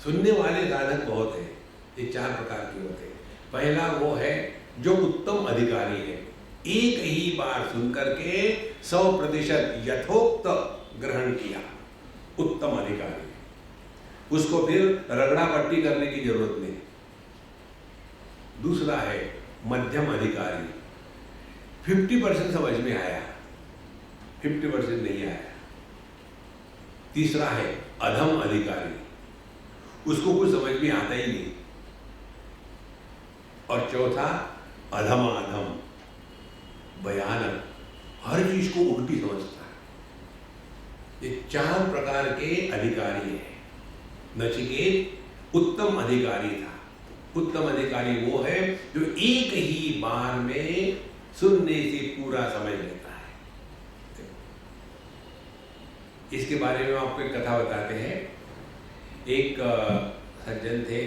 सुनने वाले साधक बहुत हैं। ये 4 प्रकार के होते हैं। पहला वो है जो उत्तम अधिकारी है, एक ही बार सुनकर के 100% यथोक्त ग्रहण किया, उत्तम अधिकारी। उसको फिर रगड़ा पट्टी करने की जरूरत नहीं। दूसरा है मध्यम अधिकारी, 50% समझ में आया, 50% नहीं आया। तीसरा है अधम अधिकारी, उसको कुछ समझ में आता ही नहीं। और चौथा अधम भयानक, हर चीज को उल्टी समझता है। ये 4 प्रकार के अधिकारी हैं। नचिकेत उत्तम अधिकारी था। उत्तम अधिकारी वो है जो एक ही बार में सुनने से पूरा समझ लेता है। इसके बारे में आपको एक कथा बताते हैं। एक सज्जन थे,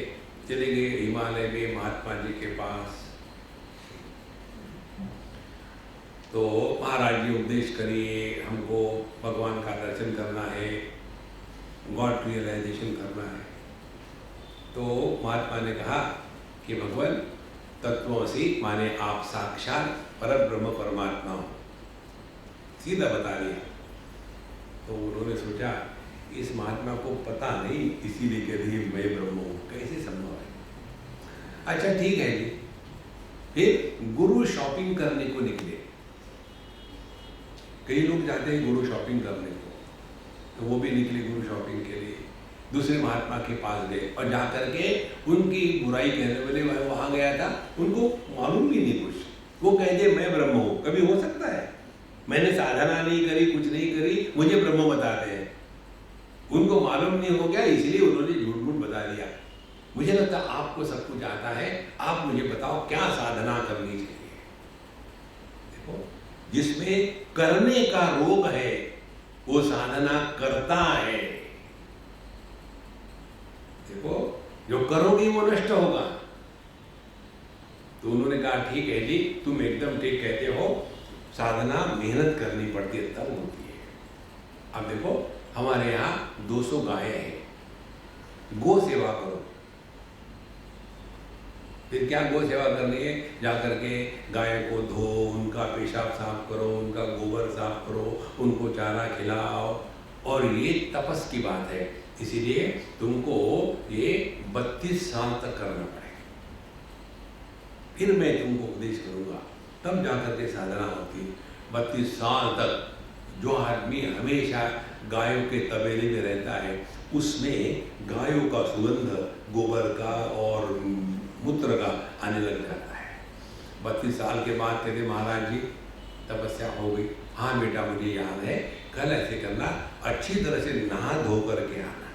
चले गए हिमालय में महात्मा जी के पास। तो महाराज जी उपदेश करिए, हमको भगवान का दर्शन करना है, गॉड रियलाइजेशन करना है। तो महात्मा ने कहा कि भगवान तत्वमसि माने आप साक्षात परब्रह्म परमात्मा हो, सीधा बता दिया। तो उन्होंने सोचा इस महात्मा को पता नहीं, इसीलिए कह रही मैं ब्रह्म हूँ, कैसे संभव है। अच्छा ठीक है जी। फिर गुरु शॉपिंग करने को निकले। कई लोग जाते हैं गुरु शॉपिंग करने को, तो वो भी निकले गुरु शॉपिंग के लिए। दूसरे महात्मा के पास गए और जाकर के उनकी बुराई कहने वाले, मैं वहां गया था, उनको मालूम भी नहीं कुछ। वो कहते मैं ब्रह्म हूँ। कभी हो सकता है? मैंने साधना नहीं करी, कुछ नहीं करी, मुझे ब्रह्म बताते हैं। उनको मालूम नहीं हो गया, इसलिए उन्होंने झूठ मूठ बता दिया। मुझे लगता है आपको सब कुछ आता है, आप मुझे बताओ क्या साधना करनी चाहिए। देखो, जिसमें करने का रोग है वो साधना करता है। देखो, जो करोगे वो नष्ट होगा। तो उन्होंने कहा ठीक है जी, तुम एकदम ठीक कहते हो, साधना मेहनत करनी पड़ती है तब होती है। अब देखो, हमारे यहाँ 200 गायें हैं, गो सेवा करो। फिर क्या गो सेवा करनी है? जाकर के गाय को धो, उनका पेशाब साफ करो, उनका गोबर साफ करो, उनको चारा खिलाओ। और ये तपस की बात है, इसीलिए तुमको ये 32 साल तक करना पड़ेगा। फिर मैं तुमको उपदेश करूंगा, तब जाकर के साधना होती है। 32 साल तक जो आदमी हमेशा गायों के तबेले में रहता है, उसमें गायों का सुगंध गोबर का और मूत्र का आने लग जाता है। 32 साल के बाद कहते महाराज जी तपस्या हो गई। हाँ बेटा, मुझे याद है, कल ऐसे करना, अच्छी तरह से नहा धो करके आना।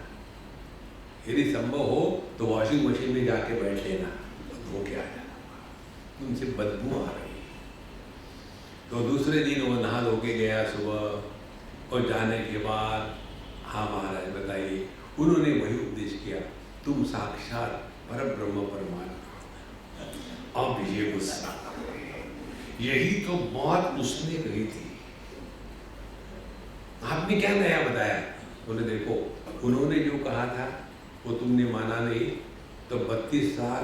यदि संभव हो तो वॉशिंग मशीन में जाके बैठ लेना, धो के आ जाना, तुमसे बदबू आ रही। तो दूसरे दिन वो नहा धो के गया सुबह, और जाने के बाद हाँ महाराज बताइए, उन्होंने वही उपदेश किया, तुम साक्षात परब्रह्म परमात्मा। अब ये गुस्सा, यही तो बात उसने कही थी, आपने क्या नया बताया? बोले देखो, उन्होंने जो कहा था वो तुमने माना नहीं, तो 32 साल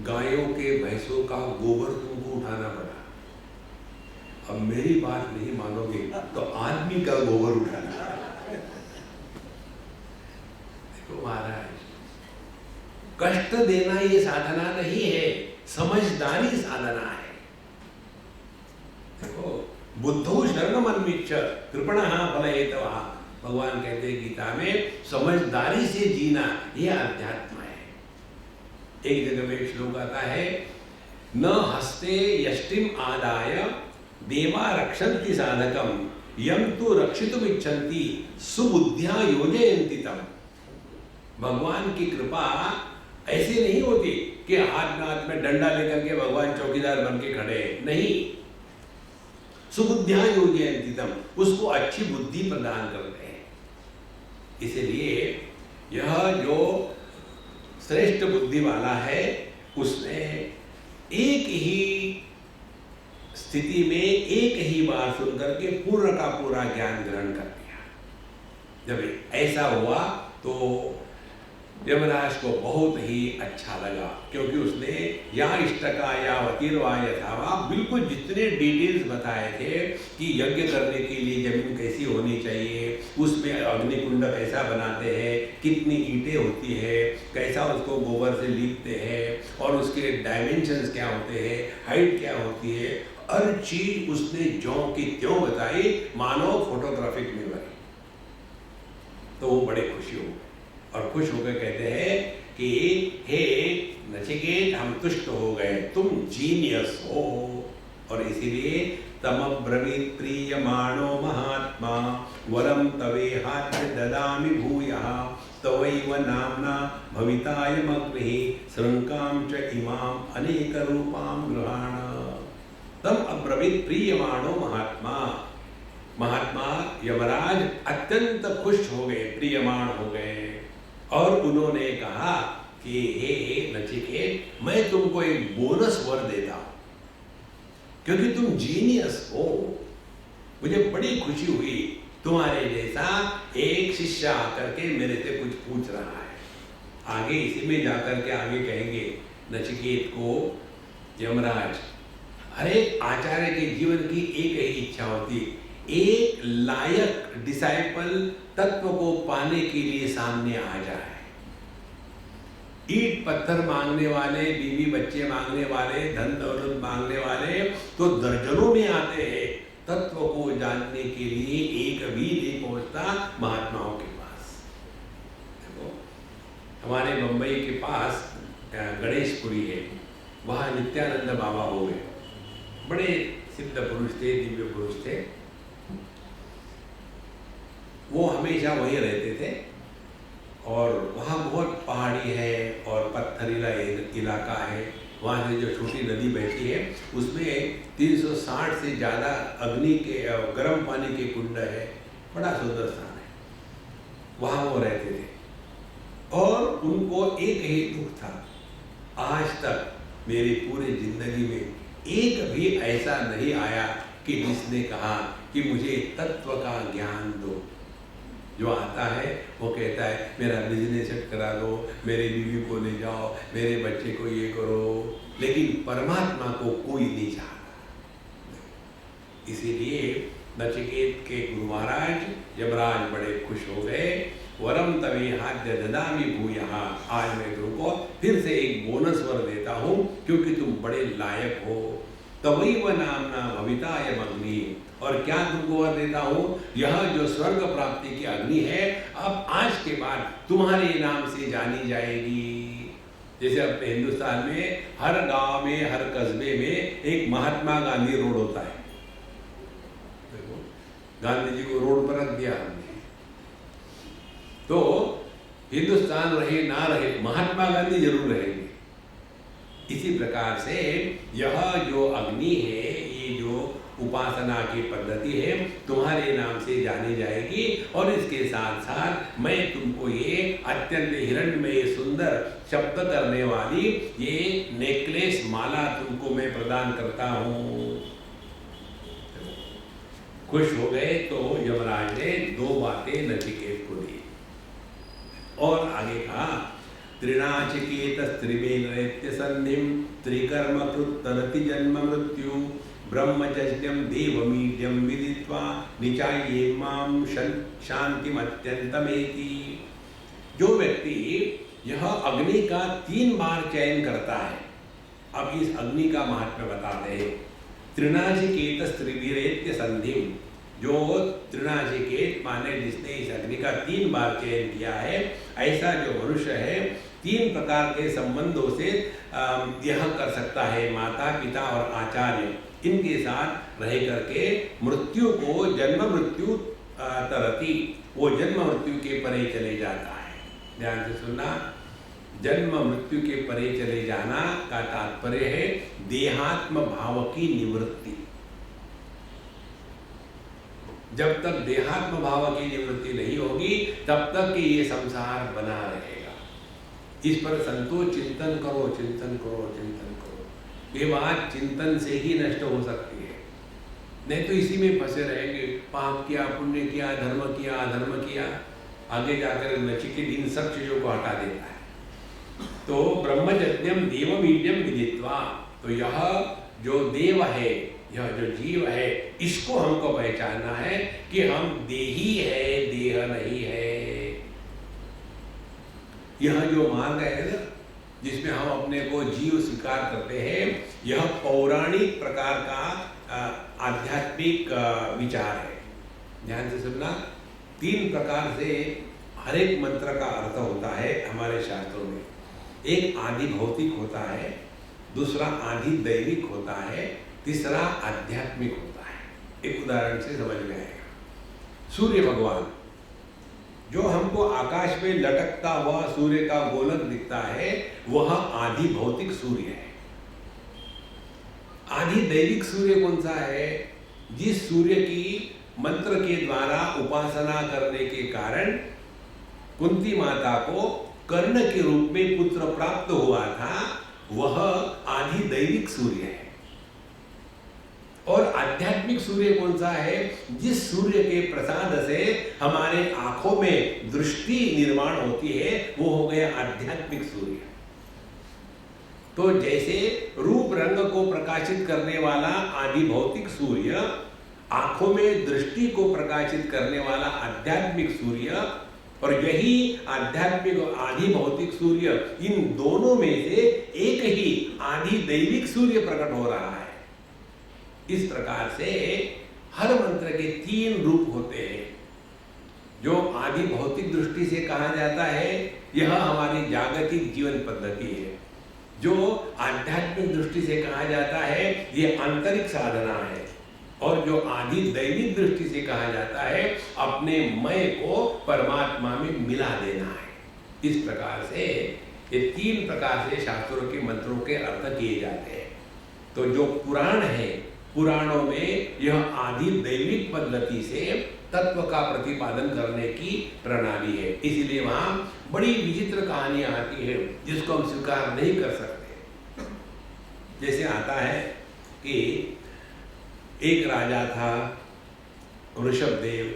गायों के भैंसों का गोबर तुमको उठाना पड़ा। अब मेरी बात नहीं मानोगे तो आदमी का गोबर उठाना। देखो महाराज, कष्ट देना ये साधना नहीं है, समझदारी साधना है। देखो, बुद्धो शरणमन्विच्छ कृपणः फलहेतवः, भगवान कहते हैं गीता में, समझदारी से जीना ये अध्यात्म है। एक जगह में एक श्लोक आता है, न हस्ते यष्टिम आदाय देवा रक्षन्ति साधकम यम तो रक्षितुम इच्छन्ति सुबुद्ध्या योजयन्ति तम। भगवान की कृपा ऐसी नहीं होती कि हाथ में डंडा लेकर के भगवान चौकीदार बन के खड़े, नहीं, सुबुद्ध्या योजयन्ति तम, उसको अच्छी बुद्धि प्रदान करते हैं। इसलिए यह जो श्रेष्ठ बुद्धि वाला है, उसने एक ही स्थिति में एक ही बार सुनकर के पूर्ण का पूरा ज्ञान ग्रहण कर लिया। जब ऐसा हुआ तो यमराज को बहुत ही अच्छा लगा, क्योंकि उसने या इष्टका या वतीर्वा यथावा बिल्कुल जितने डिटेल्स बताए थे कि यज्ञ करने के लिए जमीन कैसी होनी चाहिए, उसमें अग्निकुंड कैसा बनाते हैं, कितनी ईंटें होती है, कैसा उसको गोबर से लीपते हैं और उसके डायमेंशंस क्या होते हैं, हाइट क्या होती है, हर चीज उसने ज्यों की त्यों बताई, मानो फोटोग्राफिक में बनी। तो वो बड़े खुशी हो गए और खुश होकर कहते हैं कि हे नचिकेत, हम तुष्ट हो गए, तुम जीनियस हो। और इसीलिए तमब्रवीत् प्रीयमाणो महात्मा वरम तवेहाद्य ददामि भूयः तवैव नाम्ना भवितायमग्निः शृङ्कां च इमाम् अनेक रूपां गृहाण। तम अब्रवीत् प्रीयमाणो महात्मा, महात्मा यमराज अत्यंत खुश हो गए, प्रियमाण हो गए और उन्होंने कहा कि हे नचिकेत, मैं तुमको एक बोनस वर देता हूं, क्योंकि तुम जीनियस हो। मुझे बड़ी खुशी हुई, तुम्हारे जैसा एक शिष्य आकर के मेरे से कुछ पूछ रहा है। आगे इसी में जाकर के आगे कहेंगे नचिकेत को यमराज, हर एक आचार्य के जीवन की एक ही इच्छा होती, एक लायक डिसाइपल तत्व को पाने के लिए सामने आ जाए। ईट पत्थर मांगने वाले, बीवी बच्चे मांगने वाले, धन दौलत मांगने वाले तो दर्जनों में आते हैं, तत्व को जानने के लिए एक भी नहीं पहुंचता महात्माओं के पास। देखो, हमारे मुंबई के पास गणेशपुरी है, वहां नित्यानंद बाबा हो गए, बड़े सिद्ध पुरुष थे, दिव्य पुरुष थे। वो हमेशा वहीं रहते थे और वहाँ बहुत पहाड़ी है और पत्थरीला इलाका है। वहाँ से जो छोटी नदी बहती है उसमें 360 से ज़्यादा अग्नि के गर्म पानी के कुंड है, बड़ा सुंदर स्थान है। वहाँ वो रहते थे और उनको एक ही दुख था, आज तक मेरी पूरी जिंदगी में एक भी ऐसा नहीं आया कि जिसने कहा कि मुझे तत्व का ज्ञान दो। जो आता है वो कहता है मेरा बिजनेस सेट करा दो, मेरे बीवी को ले जाओ, मेरे बच्चे को ये करो, लेकिन परमात्मा को कोई नहीं चाहता। इसीलिए नचिकेत के गुरु महाराज यमराज बड़े खुश हो गए। वरम तवेहाद्य ददामि भूयः, आज मैं तुमको फिर से एक बोनस वर देता हूँ क्योंकि तुम बड़े लायक हो। तवैव नाम्ना भवितायमग्नि, और क्या तुमको वर देता हूँ, यह जो स्वर्ग प्राप्ति की अग्नि है अब आज के बाद तुम्हारे नाम से जानी जाएगी। जैसे अपने हिंदुस्तान में हर गांव में, हर कस्बे में एक महात्मा गांधी रोड होता है। देखो, गांधी जी को रोड पर रख दिया हमने, तो हिंदुस्तान रहे ना रहे महात्मा गांधी जरूर रहेंगे। इसी प्रकार से यह जो अग्नि है, ये जो उपासना की पद्धति है, तुम्हारे नाम से जानी जाएगी। और इसके साथ साथ मैं तुमको ये अत्यंत हिरण्मय सुंदर शब्द करने वाली ये नेकलेस माला तुमको मैं प्रदान करता हूँ। खुश हो गए तो यमराज ने दो बातें नचिकेत को दी और आगे कहा, त्रिनाचिकेत त्रिमेन दैत्य संधिम त्रिकर्म कृत तरति जन्म मृत्यु ब्रह्मचर्यम देवमीड्यम विदित्वा निचाये माम शांतिमत्यंतमेति। जो व्यक्ति यह अग्नि का 3 बार चयन करता है, अब इस अग्नि का महात्म्य बताते हैं। त्रिनाचिकेत त्रिवीरेत्य संधिम, जो त्रिनाचिकेत माने जिसने इस अग्नि का 3 बार चयन किया है, ऐसा जो मनुष्य है 3 प्रकार के संबंधों से यह कर सकता है। माता पिता और आचार्य, इनके साथ रह करके मृत्यु को जन्म मृत्यु तरती, वो जन्म मृत्यु के परे चले जाता है। ध्यान से सुनना, जन्म मृत्यु के परे चले जाना का तात्पर्य है देहात्म भाव की निवृत्ति। जब तक देहात्म भाव की निवृत्ति नहीं होगी तब तक कि ये संसार बना रहेगा। इस पर संतोष चिंतन करो, चिंतन करो, चिंतन करो। ये बात चिंतन से ही नष्ट हो सकती है, नहीं तो इसी में फंसे रहेंगे। पाप किया, पुण्य किया, धर्म किया, अधर्म किया, आगे जाकर नचिकेत इन सब चीजों को हटा देता है। तो ब्रह्मचर्यम देवमीड्यम विदित्वा, तो यह जो देव है, यह जो जीव है, इसको हमको पहचानना है कि हम देही है, देह नहीं है। यह जो मार्ग है ना, जिसमें हम अपने को जीव स्वीकार करते हैं, यह पौराणिक प्रकार का आध्यात्मिक विचार है। ध्यान से सुनना, 3 प्रकार से हर एक मंत्र का अर्थ होता है हमारे शास्त्रों में। एक आदि भौतिक होता है, दूसरा आदि दैविक होता है, तीसरा आध्यात्मिक होता है। एक उदाहरण से समझ में आएगा। सूर्य भगवान, जो हमको आकाश में लटकता हुआ सूर्य का गोलक दिखता है, वह आदि भौतिक सूर्य है। आदि दैविक सूर्य कौन सा है? जिस सूर्य की मंत्र के द्वारा उपासना करने के कारण कुंती माता को कर्ण के रूप में पुत्र प्राप्त हुआ था, वह आदि दैविक सूर्य है। और आध्यात्मिक सूर्य कौन सा है? जिस सूर्य के प्रसाद से हमारे आंखों में दृष्टि निर्माण होती है, वो हो गया आध्यात्मिक सूर्य। तो जैसे रूप रंग को प्रकाशित करने वाला आदि भौतिक सूर्य, आंखों में दृष्टि को प्रकाशित करने वाला आध्यात्मिक सूर्य, और यही आध्यात्मिक और आदि भौतिक सूर्य, इन दोनों में से एक ही आदि दैविक सूर्य प्रकट हो रहा है। इस प्रकार से हर मंत्र के 3 रूप होते हैं। जो आदि भौतिक दृष्टि से कहा जाता है, यह हमारी जागतिक जीवन पद्धति है। जो आध्यात्मिक दृष्टि से कहा जाता है, ये आंतरिक साधना है। और जो आदि दैविक दृष्टि से कहा जाता है, अपने मैं को परमात्मा में मिला देना है। इस प्रकार से ये 3 प्रकार से शास्त्रों के मंत्रों के अर्थ किए जाते हैं। तो जो पुराण है, पुराणों में यह आदि दैविक पद्धति से तत्व का प्रतिपादन करने की प्रणाली है। इसलिए वहां बड़ी विचित्र कहानियां आती है जिसको हम स्वीकार नहीं कर सकते। जैसे आता है कि एक राजा था ऋषभदेव,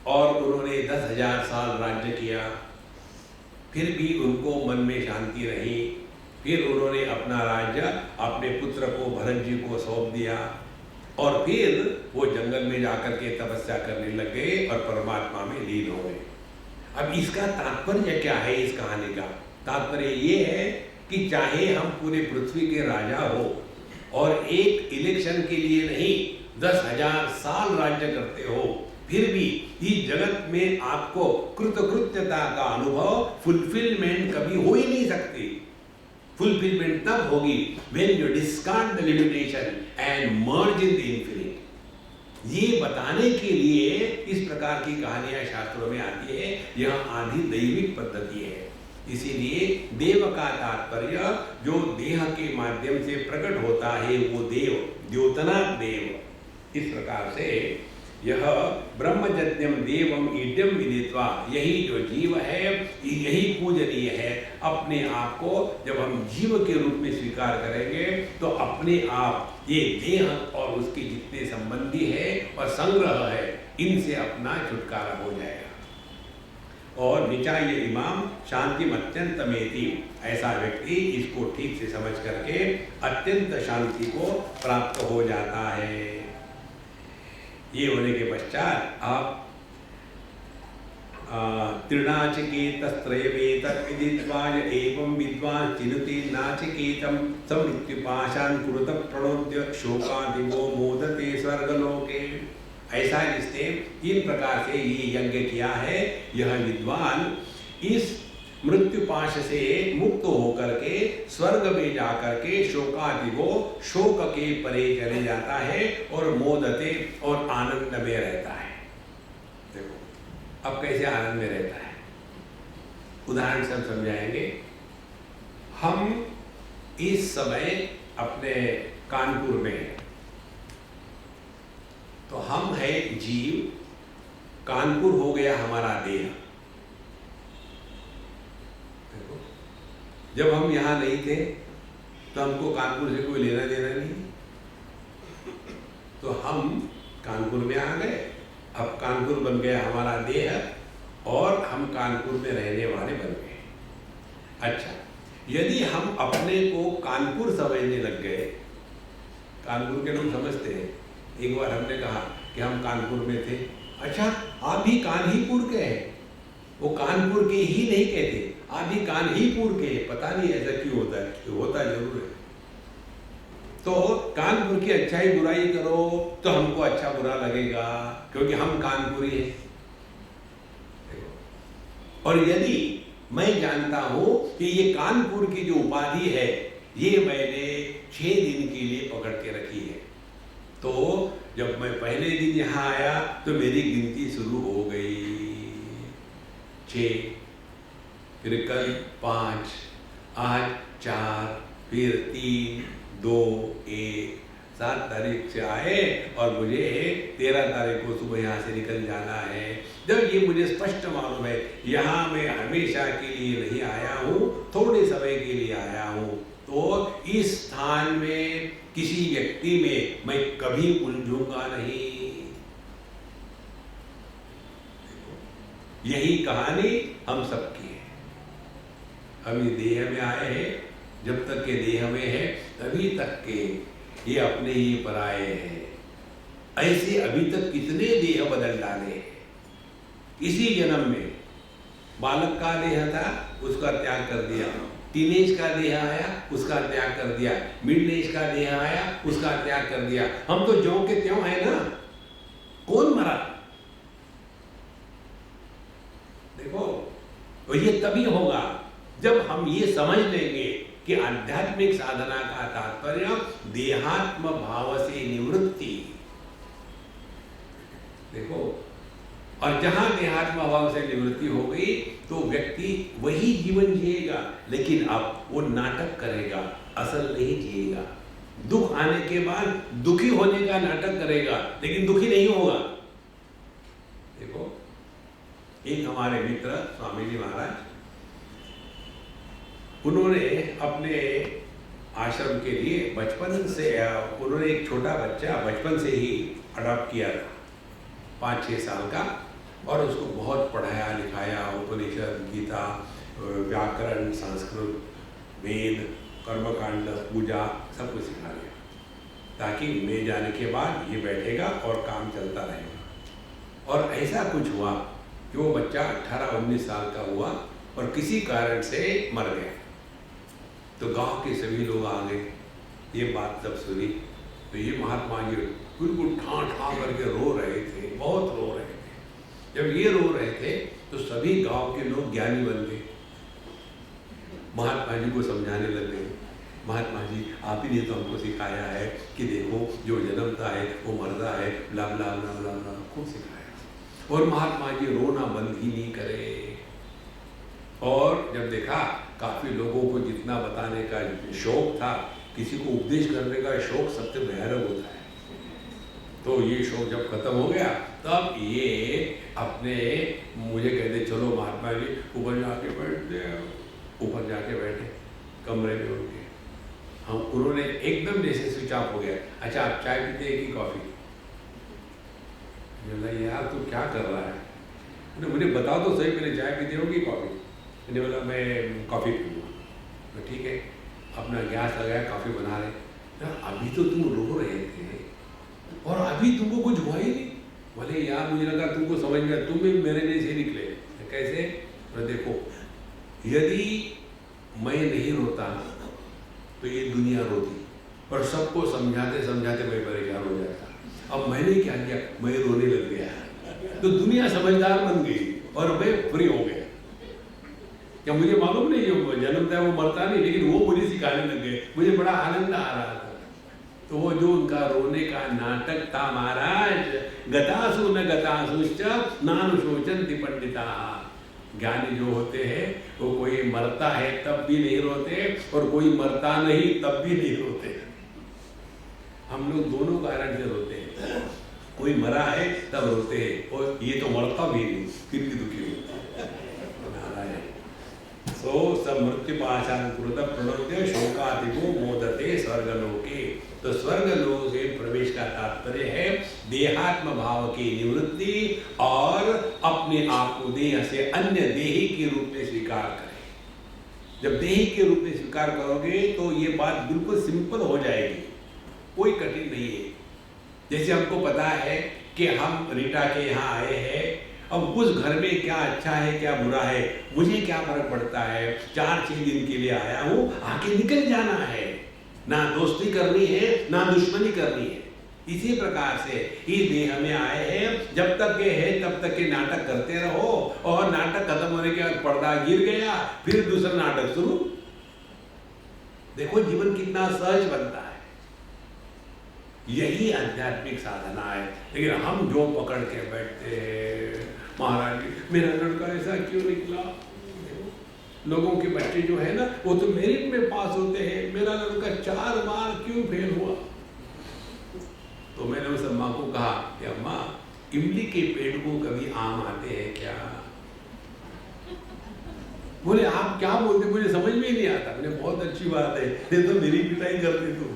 और उन्होंने 10,000 साल राज्य किया, फिर भी उनको मन में शांति रही। फिर उन्होंने अपना राज्य अपने पुत्र को, भरत जी को सौंप दिया, और फिर वो जंगल में जाकर के तपस्या करने लग गए और परमात्मा में लीन हो गए। अब इसका तात्पर्य क्या है? इस कहानी का तात्पर्य ये है कि चाहे हम पूरे पृथ्वी के राजा हो और एक इलेक्शन के लिए नहीं 10,000 साल राज्य करते हो, फिर भी इस जगत में आपको कृतकृत्यता का अनुभव, फुलफिलमेंट कभी हो ही नहीं सकती। फुलफिलमेंट तब होगी when you discard the limitation and merge in the infinite। ये बताने के लिए इस प्रकार की कहानियां शास्त्रों में आती है। यह आदि दैविक पद्धति है। इसीलिए देव का तात्पर्य जो देह के माध्यम से प्रकट होता है, वो देव, द्योतनात् देव। इस प्रकार से यह ब्रह्मचर्यम देवम ईड्यम विदित्वा, यही जो जीव है, यही पूजनीय है। अपने आप को जब हम जीव के रूप में स्वीकार करेंगे तो अपने आप ये देह और उसके जितने संबंधी है और संग्रह है, इनसे अपना छुटकारा हो जाएगा। और निचाय इमाम शांति अत्यंतमेति, ऐसा व्यक्ति इसको ठीक से समझ करके अत्यंत शांति को प्राप्त हो जाता है। ये होने के पश्चात आप त्रिनाचिकेतस्त्रयवेतद्विदित्वाय एवं विद्वान् चिनुते नाचिकेतं समृत्युपाशान् कुरुत प्रणोद्य शोकादिवो मोदते स्वर्गलोके। ऐसा जिसने 3 प्रकार से ये यज्ञ किया है, यह विद्वान इस मृत्युपाश से मुक्त होकर के स्वर्ग में जाकर के शोकादिवो, शोक के परे चले जाता है और मोदते और आनंद में रहता है। देखो अब कैसे आनंद में रहता है, उदाहरण से हम समझाएंगे। हम इस समय अपने कानपुर में हैं, तो हम है जीव, कानपुर हो गया हमारा देह। देखो जब हम यहाँ नहीं थे तो हमको कानपुर से कोई लेना देना नहीं, तो हम कानपुर में आ गए। अब कानपुर बन गया हमारा देह और हम कानपुर में रहने वाले बन गए। अच्छा, यदि हम अपने को कानपुर समझने लग गए, कानपुर के लोग समझते हैं, एक बार हमने कहा कि हम कानपुर में थे, अच्छा आप भी कानहीपुर के हैं, वो कानपुर के ही नहीं कहते, आप भी कानहीपुर के, पता नहीं ऐसा क्यों होता है, क्यों होता जरूर है। तो कानपुर की अच्छाई बुराई करो तो हमको अच्छा बुरा लगेगा, क्योंकि हम कानपुरी हैं। और यदि मैं जानता हूं कि ये कानपुर की जो उपाधि है ये मैंने 6 दिन के लिए पकड़ के रखी है, तो जब मैं पहले दिन यहाँ आया तो मेरी गिनती शुरू हो गई, 6, फिर कल 5, आज 4, फिर 3, 2, 1, 7 तारीख से आए और मुझे 13 तारीख को सुबह यहाँ से निकल जाना है। जब ये मुझे स्पष्ट मालूम है यहाँ मैं हमेशा के लिए नहीं आया हूँ, थोड़े समय के लिए आया हूँ, तो इस स्थान में किसी व्यक्ति में मैं कभी उलझूंगा नहीं। यही कहानी हम सबकी है। हम ये देह में आए हैं, जब तक के देह में है तभी तक के ये अपने ही पराये हैं। ऐसे अभी तक कितने देह बदल डाले हैं। इसी जन्म में बालक का देह था, उसका त्याग कर दिया, टीनेज का देह आया, उसका त्याग कर दिया, मिडिल एज का देह आया, उसका त्याग कर दिया। हम तो ज्यों के त्यों है ना, कौन मरा? देखो, और ये तभी होगा जब हम ये समझ लेंगे कि आध्यात्मिक साधना का तात्पर्य देहात्म भाव से निवृत्ति। देखो, और जहां देहात्म भाव से निवृत्ति हो गई तो व्यक्ति वही जीवन जिएगा, लेकिन अब वो नाटक करेगा, असल नहीं जिएगा। दुख आने के बाद दुखी होने का नाटक करेगा, लेकिन दुखी नहीं होगा। देखो, एक हमारे मित्र स्वामी जी महाराज, उन्होंने अपने आश्रम के लिए बचपन से, उन्होंने एक छोटा बच्चा बचपन से ही अडॉप्ट किया था, 5-6 साल का, और उसको बहुत पढ़ाया लिखाया, उपनिषद, गीता, व्याकरण, संस्कृत, वेद, कर्मकांड, पूजा सब कुछ सिखा दिया, ताकि मैं जाने के बाद ये बैठेगा और काम चलता रहेगा। और ऐसा कुछ हुआ कि वो बच्चा 18-19 साल का हुआ और किसी कारण से मर गया। तो गांव के सभी लोग आ गए, ये बात जब सुनी तो ये महात्मा जी बिल्कुल ठां करके रो रहे थे, बहुत रो रहे थे। जब ये रो रहे थे तो सभी गांव के लोग ज्ञानी बन गए, महात्मा जी को समझाने लग गए। महात्मा जी, आप ही ने तो हमको सिखाया है कि देखो जो जन्मता है वो मरता है, ब्ला ब्ला ब्ला ब्ला ब्ला, खूब सिखाया। और महात्मा जी रोना बंद ही नहीं करे। और जब देखा काफी लोगों को जितना बताने का शौक था, किसी को उपदेश करने का शौक सबसे भयानक होता है, तो ये शौक जब खत्म हो गया तब ये अपने मुझे कहते चलो महात्मा जी ऊपर जाके बैठते। ऊपर जाके बैठे कमरे में उनके, हम उन्होंने एकदम जैसे स्विच ऑफ हो गया। अच्छा, आप चाय पीते हैं कि कॉफी? बोला यार तू क्या कर रहा है? मुझे बताओ तो सही, मैंने चाय पीते हो कि कॉफ़ी? मैंने बोला मैं कॉफ़ी पीऊँगा। ठीक है, अपना गैस लगाया, कॉफ़ी बना रहे। अभी तो तुम रो रहे थे और अभी तुमको कुछ हुआ ही नहीं। बोले यार मुझे लगा तुमको समझ में, तुम भी मेरे जैसे निकले। कैसे? देखो, यदि मैं नहीं रोता तो ये दुनिया रोती, और सबको समझाते समझाते मैं परेशान हो जाता। अब मैंने क्या किया, मैं रोने लग गया तो दुनिया समझदार बन गई और मैं फ्री हो गया। क्या मुझे मालूम नहीं, जो जन्मता है वो मरता नहीं, लेकिन वो मुझे सिखाने लग गए। मुझे बड़ा आनंद आ रहा था। तो वो जो उनका रोने का नाटक था महाराज, गतासु न गतासुश्च नानुशोचन्ति पंडिता। ज्ञानी जो होते हैं वो कोई मरता है तब भी नहीं रोते और कोई मरता नहीं तब भी नहीं रोते। हम लोग दोनों कारण से रोते हैं। कोई मरा है तब रोते हैं और ये तो मरता भी नहीं फिर भी दुखी होता है। सो समृत्यु पाशान कृत प्रणोद्य शोकादिको मोदते स्वर्गलोके। तो स्वर्गलोक से प्रवेश का तात्पर्य है देहात्म भाव की निवृत्ति और अपने आप को देह से अन्य देही के रूप में स्वीकार करें। जब देही के रूप में स्वीकार करोगे तो ये बात बिल्कुल सिंपल हो जाएगी, कोई कठिन नहीं है। जैसे हमको पता है कि हम रीटा के यहाँ आए हैं, अब उस घर में क्या अच्छा है क्या बुरा है मुझे क्या फर्क पड़ता है। 4-6 दिन के लिए आया हूँ, आके निकल जाना है। ना दोस्ती करनी है ना दुश्मनी करनी है। इसी प्रकार से इस देह में आए हैं, जब तक के है तब तक के नाटक करते रहो और नाटक खत्म होने के बाद पर्दा गिर गया फिर दूसरा नाटक शुरू। देखो जीवन कितना सहज बनता है। यही आध्यात्मिक साधना है। लेकिन हम जो पकड़ के बैठते हैं, महाराज मेरा लड़का ऐसा क्यों निकला, लोगों के बच्चे जो है ना वो तो मेरिट में पास होते हैं, मेरा लड़का 4 बार क्यों फेल हुआ। तो मैंने उस अम्मा को कहा कि अम्मा इमली के पेड़ को कभी आम आते हैं क्या? बोले आप क्या बोलते, मुझे समझ में ही नहीं आता। मैंने बहुत अच्छी बात है, ये तो मेरी पिटाई करते तुम।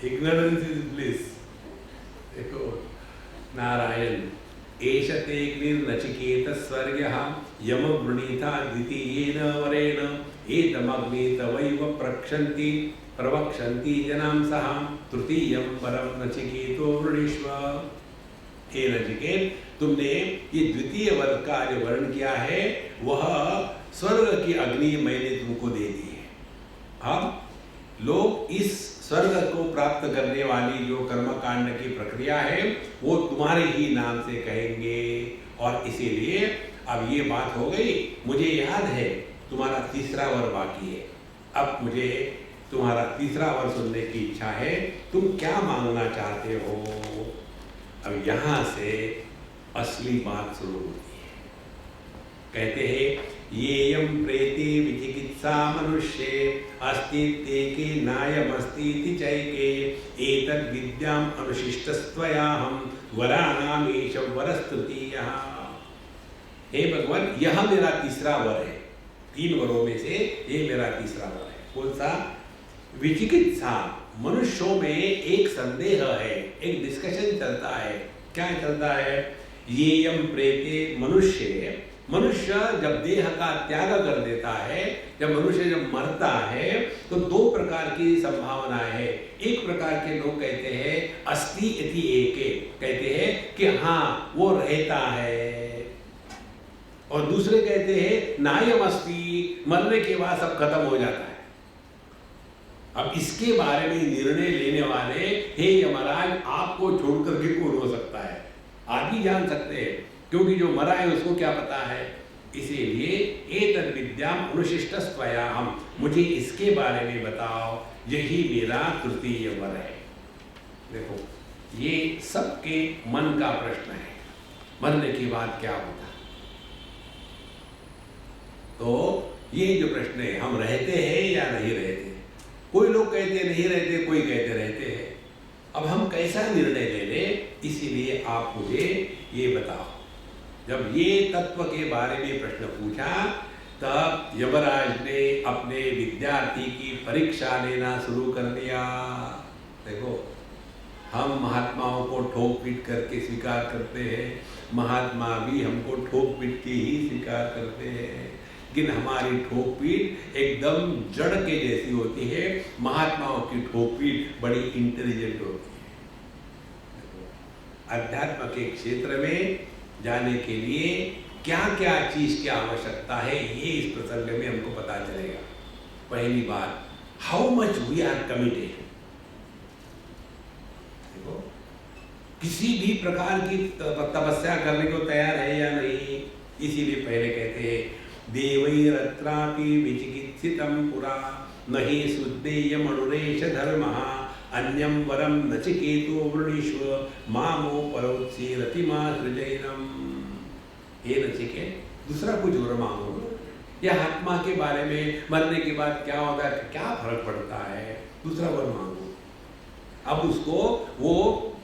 Ignorance is bliss। देखो नारायण एषते नचिकेत स्वर्गः यम वृणीता द्वितीयेन वरेण एतमग्नि तवैव प्रक्षन्ति प्रवक्षन्ति जनांसः तृतीयं वरं नचिकेतो वृणीष्व। हे नचिकेत, तुमने ये द्वितीय वर्ग का जो वर्ण किया है वह स्वर्ग की अग्नि मैंने तुमको दे दी है। अब लोग इस स्वर्ग को प्राप्त करने वाली जो कर्मकांड की प्रक्रिया है वो तुम्हारे ही नाम से कहेंगे। और इसीलिए अब ये बात हो गई, मुझे याद है तुम्हारा तीसरा वर बाकी है। अब मुझे तुम्हारा तीसरा वर सुनने की इच्छा है, तुम क्या मांगना चाहते हो? अब यहाँ से असली बात शुरू होती है। कहते हैं येयं प्रेते विचिकित्सा मनुष्ये अस्ति तेके नायमस्तीति चैके एतद् विद्याम् अनुशिष्टस्त्वयाहं वराणामीश वरस्तृतीयः। हे भगवान, यह मेरा तीसरा वर है। 3 वरों में से ये मेरा तीसरा वर है। कौन सा? विचिकित्सा। मनुष्यों में एक संदेह है, एक डिस्कशन चलता है। क्या चलता है? येयं प्रेते मनुष्य, मनुष्य जब देह का त्याग कर देता है, जब मनुष्य जब मरता है तो 2 प्रकार की संभावनाएं है। एक प्रकार के लोग कहते हैं अस्ति इति एके, कहते हैं कि हाँ वो रहता है, और दूसरे कहते हैं नायम अस्ति, मरने के बाद सब खत्म हो जाता है। अब इसके बारे में निर्णय लेने वाले, हे यमराज आपको छोड़कर के कौन हो सकता है? आप ही जान सकते हैं, क्योंकि जो मरा है उसको क्या पता है। इसीलिए एतद् विद्याम अनुशिष्टस्त्वयाहं, मुझे इसके बारे में बताओ, यही मेरा तृतीय वर है। देखो ये सबके मन का प्रश्न है, मरने के बाद क्या होता। तो ये जो प्रश्न है, हम रहते हैं या नहीं रहते। कोई लोग कहते नहीं रहते, कोई कहते रहते हैं। अब हम कैसा निर्णय ले लें, इसीलिए आप मुझे ये बताओ। जब ये तत्व के बारे में प्रश्न पूछा तब यमराज ने अपने विद्यार्थी की परीक्षा लेना शुरू कर दिया। देखो हम महात्माओं को ठोक पीट करके स्वीकार करते हैं, महात्मा भी हमको ठोक पीट के ही स्वीकार करते हैं, लेकिन हमारी ठोक पीट एकदम जड़ के जैसी होती है, महात्माओं की ठोक पीट बड़ी इंटेलिजेंट होती है। अध्यात्म के क्षेत्र में जाने के लिए क्या क्या चीज की आवश्यकता है, ये इस प्रसंग में हमको पता चलेगा। पहली बात, how much we are committed. देखो, किसी भी प्रकार की तपस्या करने को तैयार है या नहीं, इसीलिए पहले कहते हैं देवैरत्रापि विचिकित्सितं पुरा नहि सुद्धेयम् अनुरेश धर्मः अन्यं वरं नचिकेतो वृणीष्व मामो परोत्सीरतिमा सृजैनम्। हे नचिकेत, दूसरा कुछ और मांगो। यह आत्मा के बारे में मरने के बाद क्या होगा, क्या फर्क पड़ता है, दूसरा वर मांगो। अब उसको वो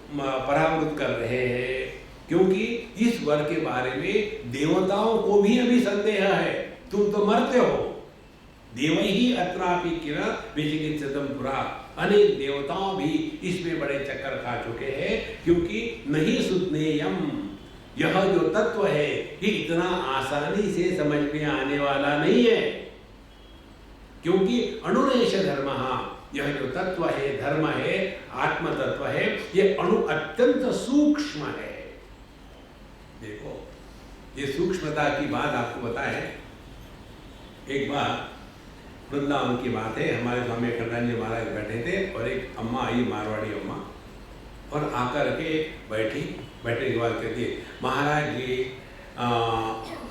परावृत कर रहे हैं, क्योंकि इस वर के बारे में देवताओं को भी अभी संदेह है। तुम तो मरते हो, देवैहि अत्रापि किल विचिकित्सितं पुरा। अनेक देवताओं भी इसमें बड़े चक्कर खा चुके हैं, क्योंकि नहीं सुज्ञेयम्, यह जो तत्व है ये इतना आसानी से समझ में आने वाला नहीं है, क्योंकि अनुरेश धर्मः, यह जो तत्व है, धर्म है, आत्म तत्व है, ये अणु अत्यंत सूक्ष्म है। देखो, ये सूक्ष्मता की बात आपको बताएं। एक बार वृंदावन की बात है, हमारे स्वामी अखंडानंद जी महाराज बैठे थे और एक अम्मा आई, मारवाड़ी अम्मा, और आकर के बैठने के बाद कहती है, महाराज जी